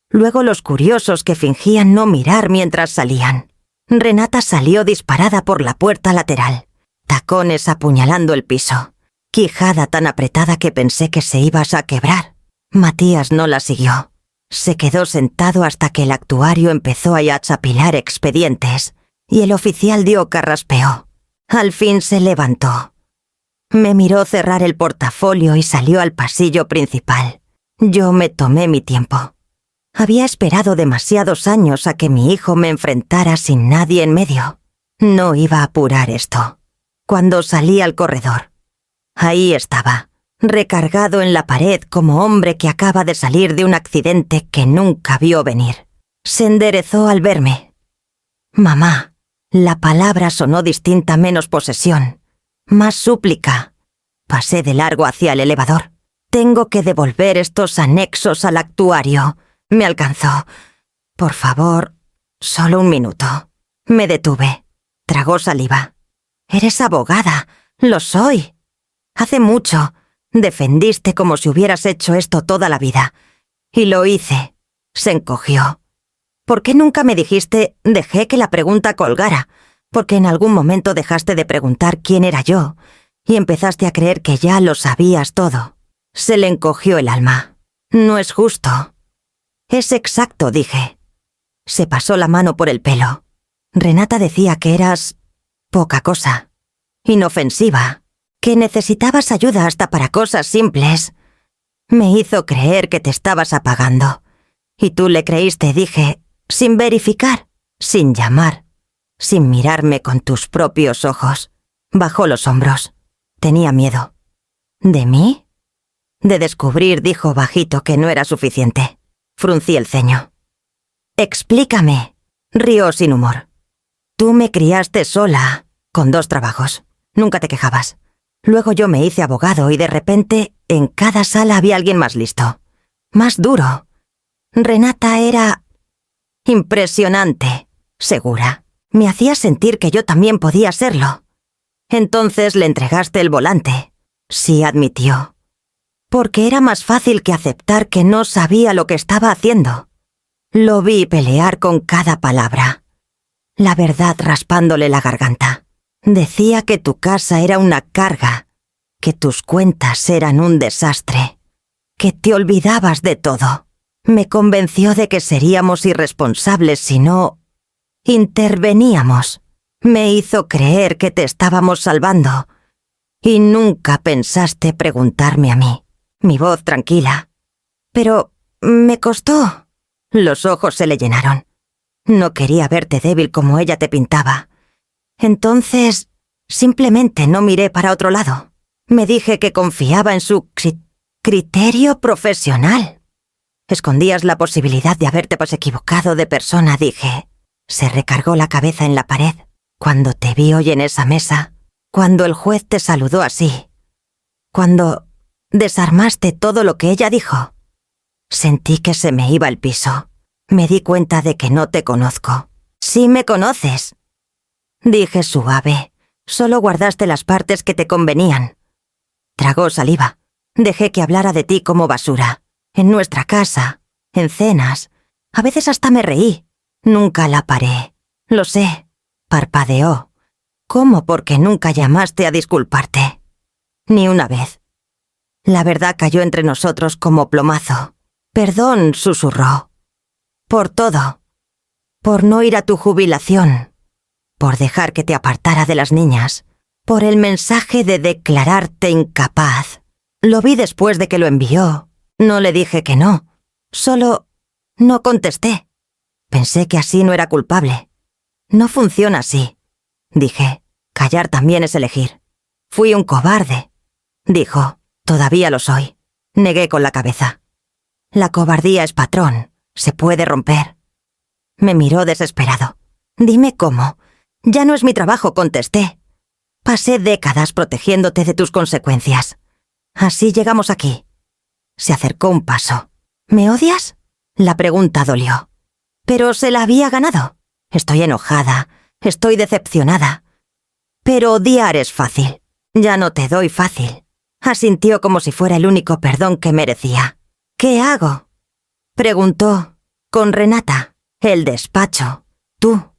Luego los curiosos que fingían no mirar mientras salían. Renata salió disparada por la puerta lateral. Tacones apuñalando el piso. Quijada tan apretada que pensé que se iba a quebrar. Matías no la siguió. Se quedó sentado hasta que el actuario empezó a achapilar expedientes y el oficial dio carraspeo. Al fin se levantó. Me miró cerrar el portafolio y salió al pasillo principal. Yo me tomé mi tiempo. Había esperado demasiados años a que mi hijo me enfrentara sin nadie en medio. No iba a apurar esto. Cuando salí al corredor, ahí estaba, recargado en la pared como hombre que acaba de salir de un accidente que nunca vio venir. Se enderezó al verme. Mamá. La palabra sonó distinta, menos posesión, más súplica. Pasé de largo hacia el elevador. Tengo que devolver estos anexos al actuario. Me alcanzó. Por favor, solo un minuto. Me detuve. Tragó saliva. Eres abogada. Lo soy. Hace mucho. Defendiste como si hubieras hecho esto toda la vida. Y lo hice. Se encogió. ¿Por qué nunca me dijiste dejé que la pregunta colgara? Porque en algún momento dejaste de preguntar quién era yo y empezaste a creer que ya lo sabías todo. Se le encogió el alma. No es justo. Es exacto, dije. Se pasó la mano por el pelo. Renata decía que eras poca cosa, inofensiva, que necesitabas ayuda hasta para cosas simples. Me hizo creer que te estabas apagando. Y tú le creíste, dije, sin verificar, sin llamar, sin mirarme con tus propios ojos. Bajó los hombros. Tenía miedo. ¿De mí? De descubrir, dijo bajito, que no era suficiente. Fruncí el ceño. Explícame. Rió sin humor. Tú me criaste sola, con 2 trabajos. Nunca te quejabas. Luego yo me hice abogado y de repente en cada sala había alguien más listo. Más duro. Renata era impresionante, segura. Me hacía sentir que yo también podía serlo. Entonces le entregaste el volante. Sí, admitió. Porque era más fácil que aceptar que no sabía lo que estaba haciendo. Lo vi pelear con cada palabra. La verdad raspándole la garganta. Decía que tu casa era una carga, que tus cuentas eran un desastre, que te olvidabas de todo. Me convenció de que seríamos irresponsables si no interveníamos. Me hizo creer que te estábamos salvando. Y nunca pensaste preguntarme a mí. Mi voz tranquila. Pero me costó. Los ojos se le llenaron. No quería verte débil como ella te pintaba. Entonces, simplemente no miré para otro lado. Me dije que confiaba en su criterio profesional. Escondías la posibilidad de haberte equivocado de persona, dije. Se recargó la cabeza en la pared. Cuando te vi hoy en esa mesa, cuando el juez te saludó así, cuando desarmaste todo lo que ella dijo, sentí que se me iba el piso. Me di cuenta de que no te conozco. Sí me conoces, dije suave. Solo guardaste las partes que te convenían. Tragó saliva. Dejé que hablara de ti como basura. En nuestra casa, en cenas. A veces hasta me reí. Nunca la paré. Lo sé. Parpadeó. ¿Cómo? Porque nunca llamaste a disculparte. Ni una vez. La verdad cayó entre nosotros como plomazo. Perdón, susurró. Por todo. Por no ir a tu jubilación. Por dejar que te apartara de las niñas. Por el mensaje de declararte incapaz. Lo vi después de que lo envió. No le dije que no. Solo no contesté. Pensé que así no era culpable. No funciona así. Dije, callar también es elegir. Fui un cobarde. Dijo, todavía lo soy. Negué con la cabeza. La cobardía es patrón. Se puede romper. Me miró desesperado. Dime cómo. Ya no es mi trabajo, contesté. Pasé décadas protegiéndote de tus consecuencias. Así llegamos aquí. Se acercó un paso. ¿Me odias? La pregunta dolió. Pero se la había ganado. Estoy enojada. Estoy decepcionada. Pero odiar es fácil. Ya no te doy fácil. Asintió como si fuera el único perdón que merecía. ¿Qué hago? Preguntó. Con Renata. El despacho. Tú.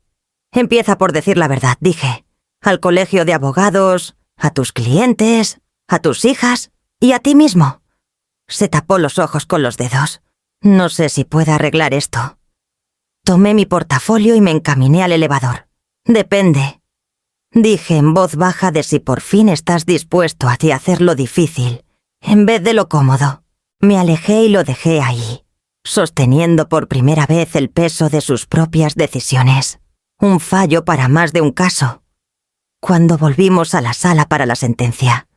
Empieza por decir la verdad, dije. Al colegio de abogados, a tus clientes, a tus hijas y a ti mismo. Se tapó los ojos con los dedos. No sé si pueda arreglar esto. Tomé mi portafolio y me encaminé al elevador. Depende. Dije en voz baja de si por fin estás dispuesto a hacer lo difícil, en vez de lo cómodo. Me alejé y lo dejé ahí, sosteniendo por primera vez el peso de sus propias decisiones. Un fallo para más de un caso. Cuando volvimos a la sala para la sentencia,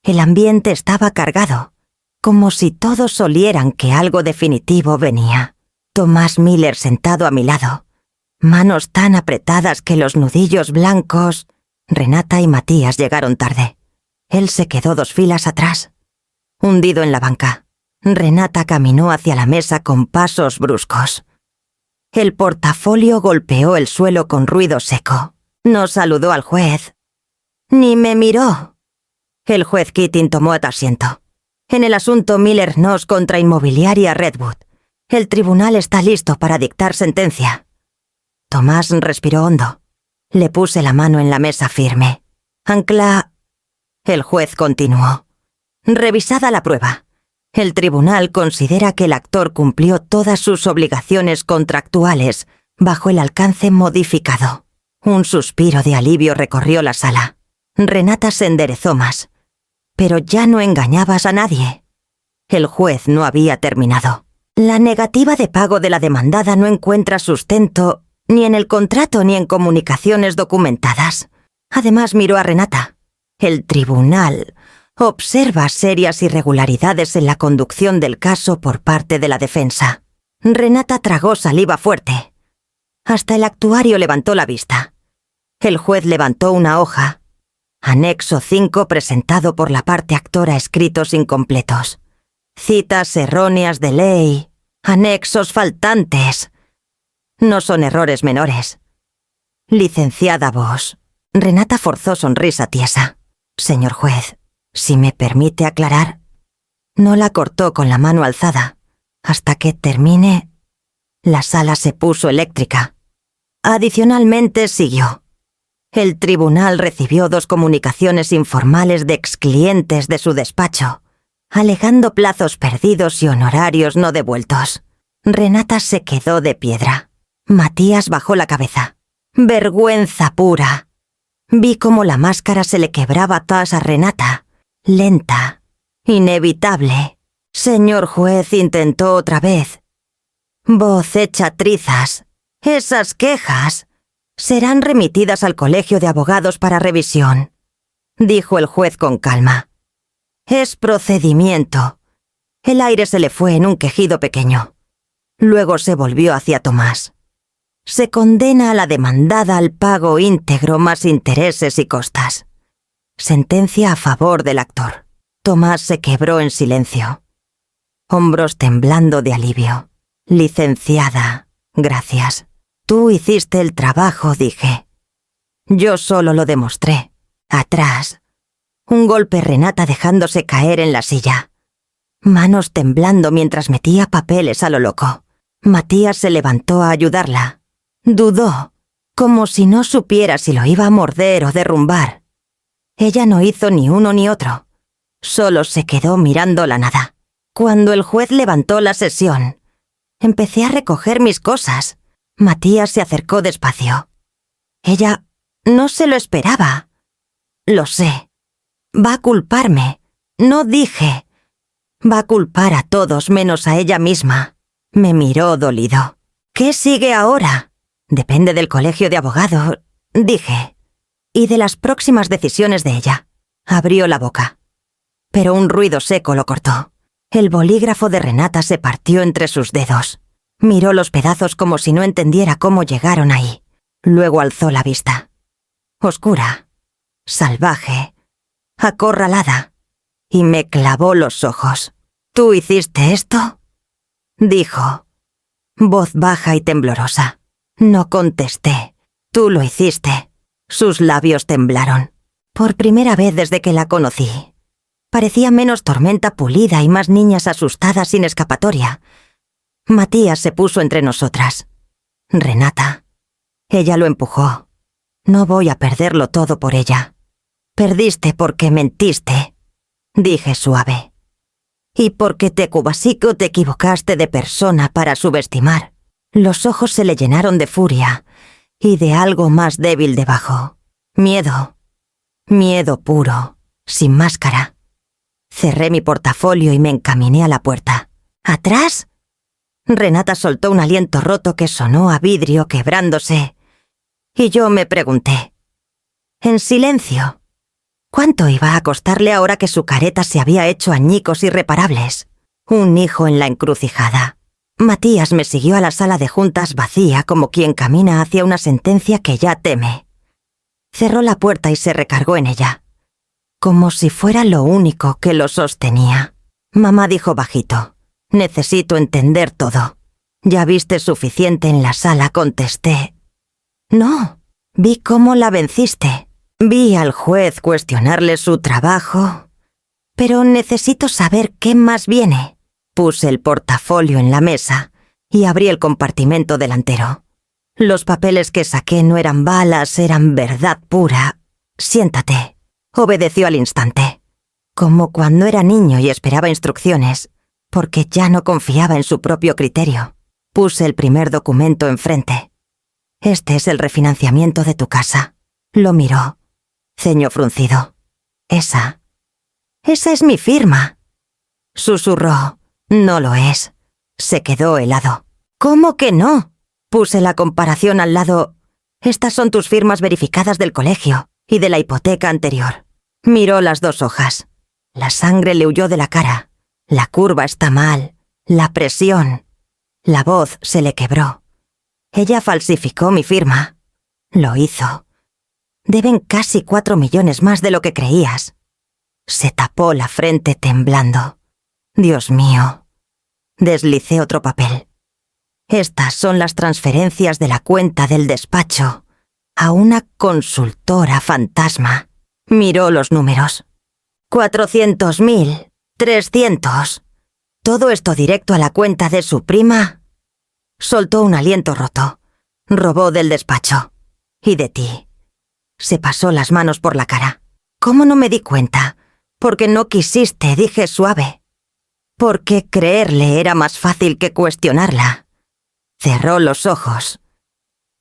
el ambiente estaba cargado, como si todos olieran que algo definitivo venía. Tomás Miller sentado a mi lado, manos tan apretadas que los nudillos blancos. Renata y Matías llegaron tarde. Él se quedó 2 filas atrás. hundido en la banca. Renata caminó hacia la mesa con pasos bruscos. El portafolio golpeó el suelo con ruido seco. No saludó al juez. Ni me miró. El juez Keating tomó asiento. En el asunto Miller-Noss contra Inmobiliaria Redwood. El tribunal está listo para dictar sentencia. Tomás respiró hondo. Le puse la mano en la mesa firme. Ancla... El juez continuó. Revisada la prueba. El tribunal considera que el actor cumplió todas sus obligaciones contractuales bajo el alcance modificado. Un suspiro de alivio recorrió la sala. Renata se enderezó más. Pero ya no engañabas a nadie. El juez no había terminado. La negativa de pago de la demandada no encuentra sustento ni en el contrato ni en comunicaciones documentadas. Además miró a Renata. El tribunal observa serias irregularidades en la conducción del caso por parte de la defensa. Renata tragó saliva fuerte. Hasta el actuario levantó la vista. El juez levantó una hoja. Anexo 5 presentado por la parte actora, escritos incompletos. Citas erróneas de ley. Anexos faltantes. No son errores menores. Licenciada Voss. Renata forzó sonrisa tiesa. Señor juez, si me permite aclarar. No la cortó con la mano alzada. Hasta que termine. La sala se puso eléctrica. Adicionalmente siguió. El tribunal recibió 2 comunicaciones informales de exclientes de su despacho, alegando plazos perdidos y honorarios no devueltos. Renata se quedó de piedra. Matías bajó la cabeza. Vergüenza pura. Vi cómo la máscara se le quebraba tras a Renata. Lenta. Inevitable. Señor juez, intentó otra vez. Voz hecha trizas. Esas quejas serán remitidas al colegio de abogados para revisión, dijo el juez con calma. Es procedimiento. El aire se le fue en un quejido pequeño. Luego se volvió hacia Tomás. Se condena a la demandada al pago íntegro más intereses y costas. Sentencia a favor del actor. Tomás se quebró en silencio. Hombros temblando de alivio. Licenciada, gracias. Tú hiciste el trabajo, dije. Yo solo lo demostré. Atrás. Un golpe, Renata dejándose caer en la silla. Manos temblando mientras metía papeles a lo loco. Matías se levantó a ayudarla. Dudó, como si no supiera si lo iba a morder o derrumbar. Ella no hizo ni uno ni otro. Solo se quedó mirando la nada. Cuando el juez levantó la sesión, empecé a recoger mis cosas. Matías se acercó despacio. Ella no se lo esperaba. Lo sé. Va a culparme. No dije. Va a culpar a todos menos a ella misma. Me miró dolido. ¿Qué sigue ahora? Depende del colegio de abogados, dije. Y de las próximas decisiones de ella. Abrió la boca. Pero un ruido seco lo cortó. El bolígrafo de Renata se partió entre sus dedos. Miró los pedazos como si no entendiera cómo llegaron ahí. Luego alzó la vista. Oscura, salvaje, acorralada. Y me clavó los ojos. ¿Tú hiciste esto?, dijo. Voz baja y temblorosa. No contesté. Tú lo hiciste. Sus labios temblaron. Por primera vez desde que la conocí. Parecía menos tormenta pulida y más niñas asustadas sin escapatoria. Matías se puso entre nosotras. Renata. Ella lo empujó. No voy a perderlo todo por ella. Perdiste porque mentiste, dije suave. Y porque Tecubasico te equivocaste de persona para subestimar. Los ojos se le llenaron de furia y de algo más débil debajo. Miedo. Miedo puro, sin máscara. Cerré mi portafolio y me encaminé a la puerta. ¿Atrás? Renata soltó un aliento roto que sonó a vidrio quebrándose. Y yo me pregunté. En silencio. ¿Cuánto iba a costarle ahora que su careta se había hecho añicos irreparables? Un hijo en la encrucijada. Matías me siguió a la sala de juntas vacía como quien camina hacia una sentencia que ya teme. Cerró la puerta y se recargó en ella, como si fuera lo único que lo sostenía. Mamá dijo bajito: «Necesito entender todo». «¿Ya viste suficiente en la sala?», contesté. «No, vi cómo la venciste. Vi al juez cuestionarle su trabajo. Pero necesito saber qué más viene». Puse el portafolio en la mesa y abrí el compartimento delantero. Los papeles que saqué no eran balas, eran verdad pura. «Siéntate», obedeció al instante. Como cuando era niño y esperaba instrucciones, porque ya no confiaba en su propio criterio. Puse el primer documento enfrente. «Este es el refinanciamiento de tu casa». Lo miró. Ceño fruncido. «Esa es mi firma». Susurró. «No lo es». Se quedó helado. «¿Cómo que no?». Puse la comparación al lado. «Estas son tus firmas verificadas del colegio y de la hipoteca anterior». Miró las 2 hojas. La sangre le huyó de la cara. La curva está mal. La presión. La voz se le quebró. «Ella falsificó mi firma». «Lo hizo. Deben casi 4 millones más de lo que creías». Se tapó la frente temblando. «Dios mío». Deslicé otro papel. «Estas son las transferencias de la cuenta del despacho a una consultora fantasma». Miró los números. 400.000, 300. ¿Todo esto directo a la cuenta de su prima? Soltó un aliento roto. «Robó del despacho. Y de ti». Se pasó las manos por la cara. «¿Cómo no me di cuenta?» «Porque no quisiste», dije suave. «Porque creerle era más fácil que cuestionarla». Cerró los ojos.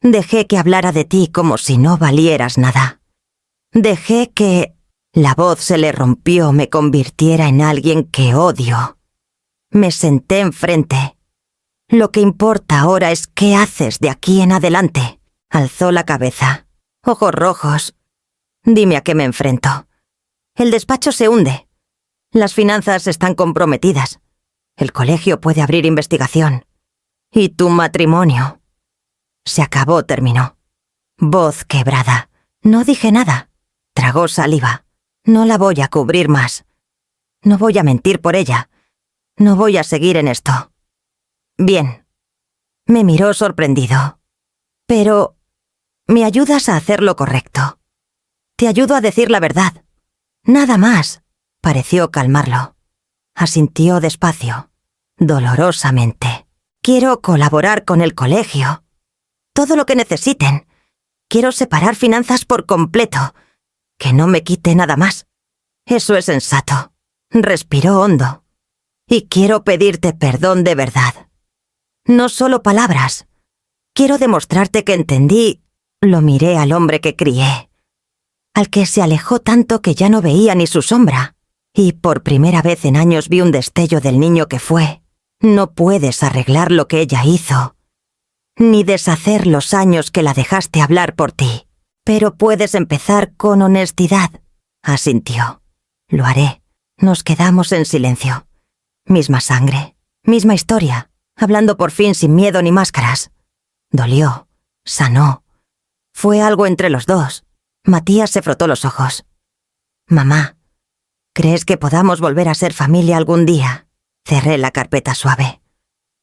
«Dejé que hablara de ti como si no valieras nada. Dejé que...». La voz se le rompió, «me convirtiera en alguien que odio». Me senté enfrente. «Lo que importa ahora es qué haces de aquí en adelante». Alzó la cabeza. Ojos rojos. «Dime a qué me enfrento». «El despacho se hunde. Las finanzas están comprometidas. El colegio puede abrir investigación. Y tu matrimonio». Se acabó, terminó. Voz quebrada. No dije nada. Tragó saliva. «No la voy a cubrir más. No voy a mentir por ella. No voy a seguir en esto». «Bien». Me miró sorprendido. «Pero me ayudas a hacer lo correcto. Te ayudo a decir la verdad. Nada más». Pareció calmarlo. Asintió despacio, dolorosamente. «Quiero colaborar con el colegio. Todo lo que necesiten. Quiero separar finanzas por completo. Que no me quite nada más. Eso es sensato». Respiró hondo. «Y quiero pedirte perdón de verdad. No solo palabras. Quiero demostrarte que entendí». Lo miré al hombre que crié, al que se alejó tanto que ya no veía ni su sombra. Y por primera vez en años vi un destello del niño que fue. No puedes arreglar lo que ella hizo, ni deshacer los años que la dejaste hablar por ti. Pero puedes empezar con honestidad». Asintió. «Lo haré». Nos quedamos en silencio. Misma sangre, misma historia, hablando por fin sin miedo ni máscaras. Dolió, sanó. Fue algo entre los dos. Matías se frotó los ojos. «Mamá, ¿crees que podamos volver a ser familia algún día?» Cerré la carpeta suave.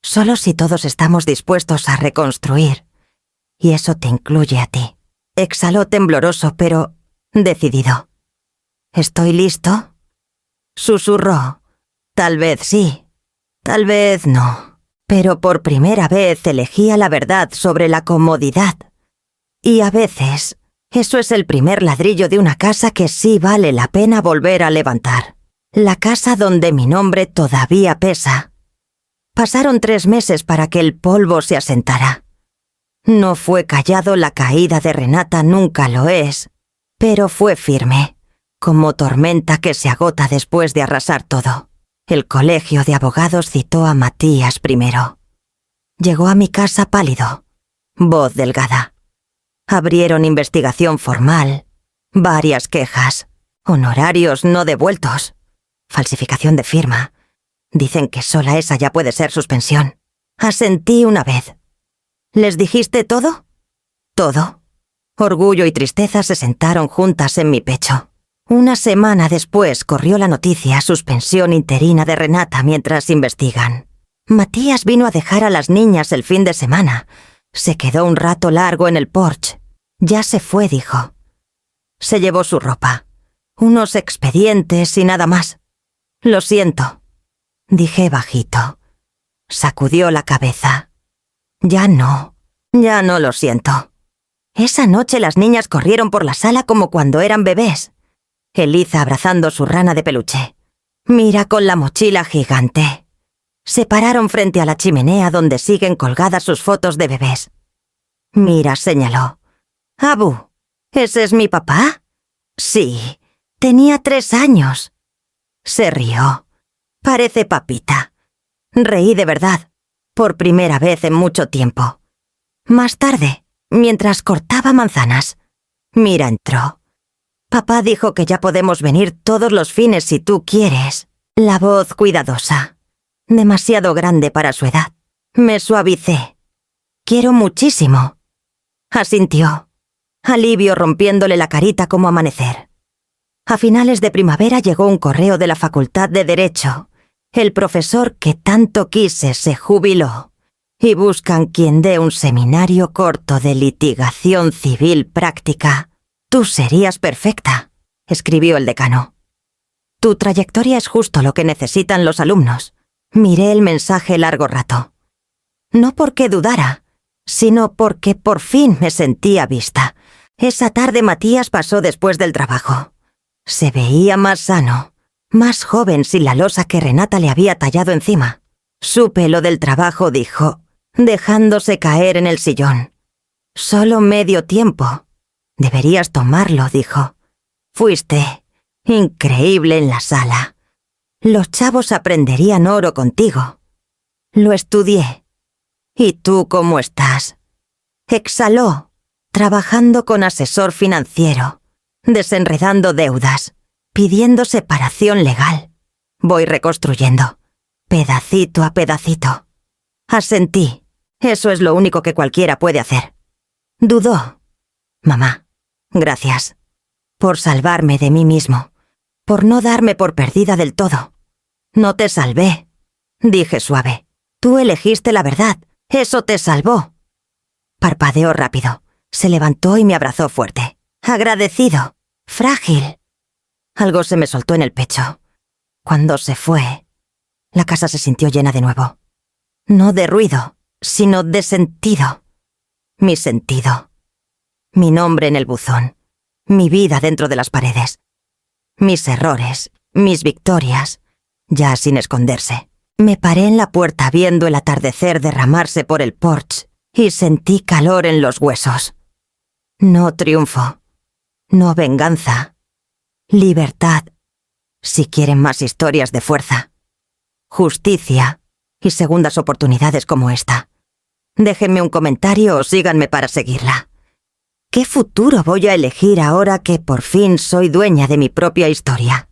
«Solo si todos estamos dispuestos a reconstruir. Y eso te incluye a ti». Exhaló tembloroso, pero decidido. «¿Estoy listo?». Susurró. «Tal vez sí, tal vez no». Pero por primera vez elegía la verdad sobre la comodidad. Y a veces, eso es el primer ladrillo de una casa que sí vale la pena volver a levantar. La casa donde mi nombre todavía pesa. Pasaron 3 meses para que el polvo se asentara. No fue callado, la caída de Renata nunca lo es, pero fue firme, como tormenta que se agota después de arrasar todo. El colegio de abogados citó a Matías primero. Llegó a mi casa pálido, voz delgada. Abrieron investigación formal, varias quejas, honorarios no devueltos, falsificación de firma. Dicen que sola esa ya puede ser suspensión. Asentí una vez. ¿Les dijiste todo? Todo. Orgullo y tristeza se sentaron juntas en mi pecho. Una semana después corrió la noticia: suspensión interina de Renata mientras investigan. Matías vino a dejar a las niñas el fin de semana. Se quedó un rato largo en el porche. Ya se fue, dijo. Se llevó su ropa, unos expedientes y nada más. Lo siento, dije bajito. Sacudió la cabeza. Ya no lo siento. Esa noche las niñas corrieron por la sala como cuando eran bebés. Eliza abrazando su rana de peluche. Mira con la mochila gigante. Se pararon frente a la chimenea donde siguen colgadas sus fotos de bebés. Mira, señaló. Abu, ¿ese es mi papá? Sí, tenía 3 años. Se rió. Parece papita. Reí de verdad, por primera vez en mucho tiempo. Más tarde, mientras cortaba manzanas, Mira entró. Papá dijo que ya podemos venir todos los fines si tú quieres. La voz cuidadosa. Demasiado grande para su edad. Me suavicé. Quiero muchísimo. Asintió. Alivio rompiéndole la carita como amanecer. A finales de primavera llegó un correo de la Facultad de Derecho. El profesor que tanto quise se jubiló. Y buscan quien dé un seminario corto de litigación civil práctica. Tú serías perfecta, escribió el decano. Tu trayectoria es justo lo que necesitan los alumnos. Miré el mensaje largo rato. No porque dudara, sino porque por fin me sentía vista. Esa tarde Matías pasó después del trabajo. Se veía más sano, más joven sin la losa que Renata le había tallado encima. Supe lo del trabajo, dijo, dejándose caer en el sillón. Solo medio tiempo. Deberías tomarlo, dijo. Fuiste increíble en la sala. Los chavos aprenderían oro contigo. Lo estudié. ¿Y tú cómo estás? Exhaló, trabajando con asesor financiero, desenredando deudas, pidiendo separación legal. Voy reconstruyendo, pedacito a pedacito. Asentí. Eso es lo único que cualquiera puede hacer. Dudó. Mamá, gracias. Por salvarme de mí mismo. Por no darme por perdida del todo. No te salvé, dije suave. Tú elegiste la verdad. Eso te salvó. Parpadeó rápido. Se levantó y me abrazó fuerte. Agradecido. Frágil. Algo se me soltó en el pecho. Cuando se fue, la casa se sintió llena de nuevo. No de ruido, sino de sentido. Mi sentido. Mi nombre en el buzón. Mi vida dentro de las paredes. Mis errores, mis victorias, ya sin esconderse. Me paré en la puerta viendo el atardecer derramarse por el porche y sentí calor en los huesos. No triunfo. No venganza. Libertad. Si quieren más historias de fuerza. Justicia y segundas oportunidades como esta. Déjenme un comentario o síganme para seguirla. ¿Qué futuro voy a elegir ahora que por fin soy dueña de mi propia historia?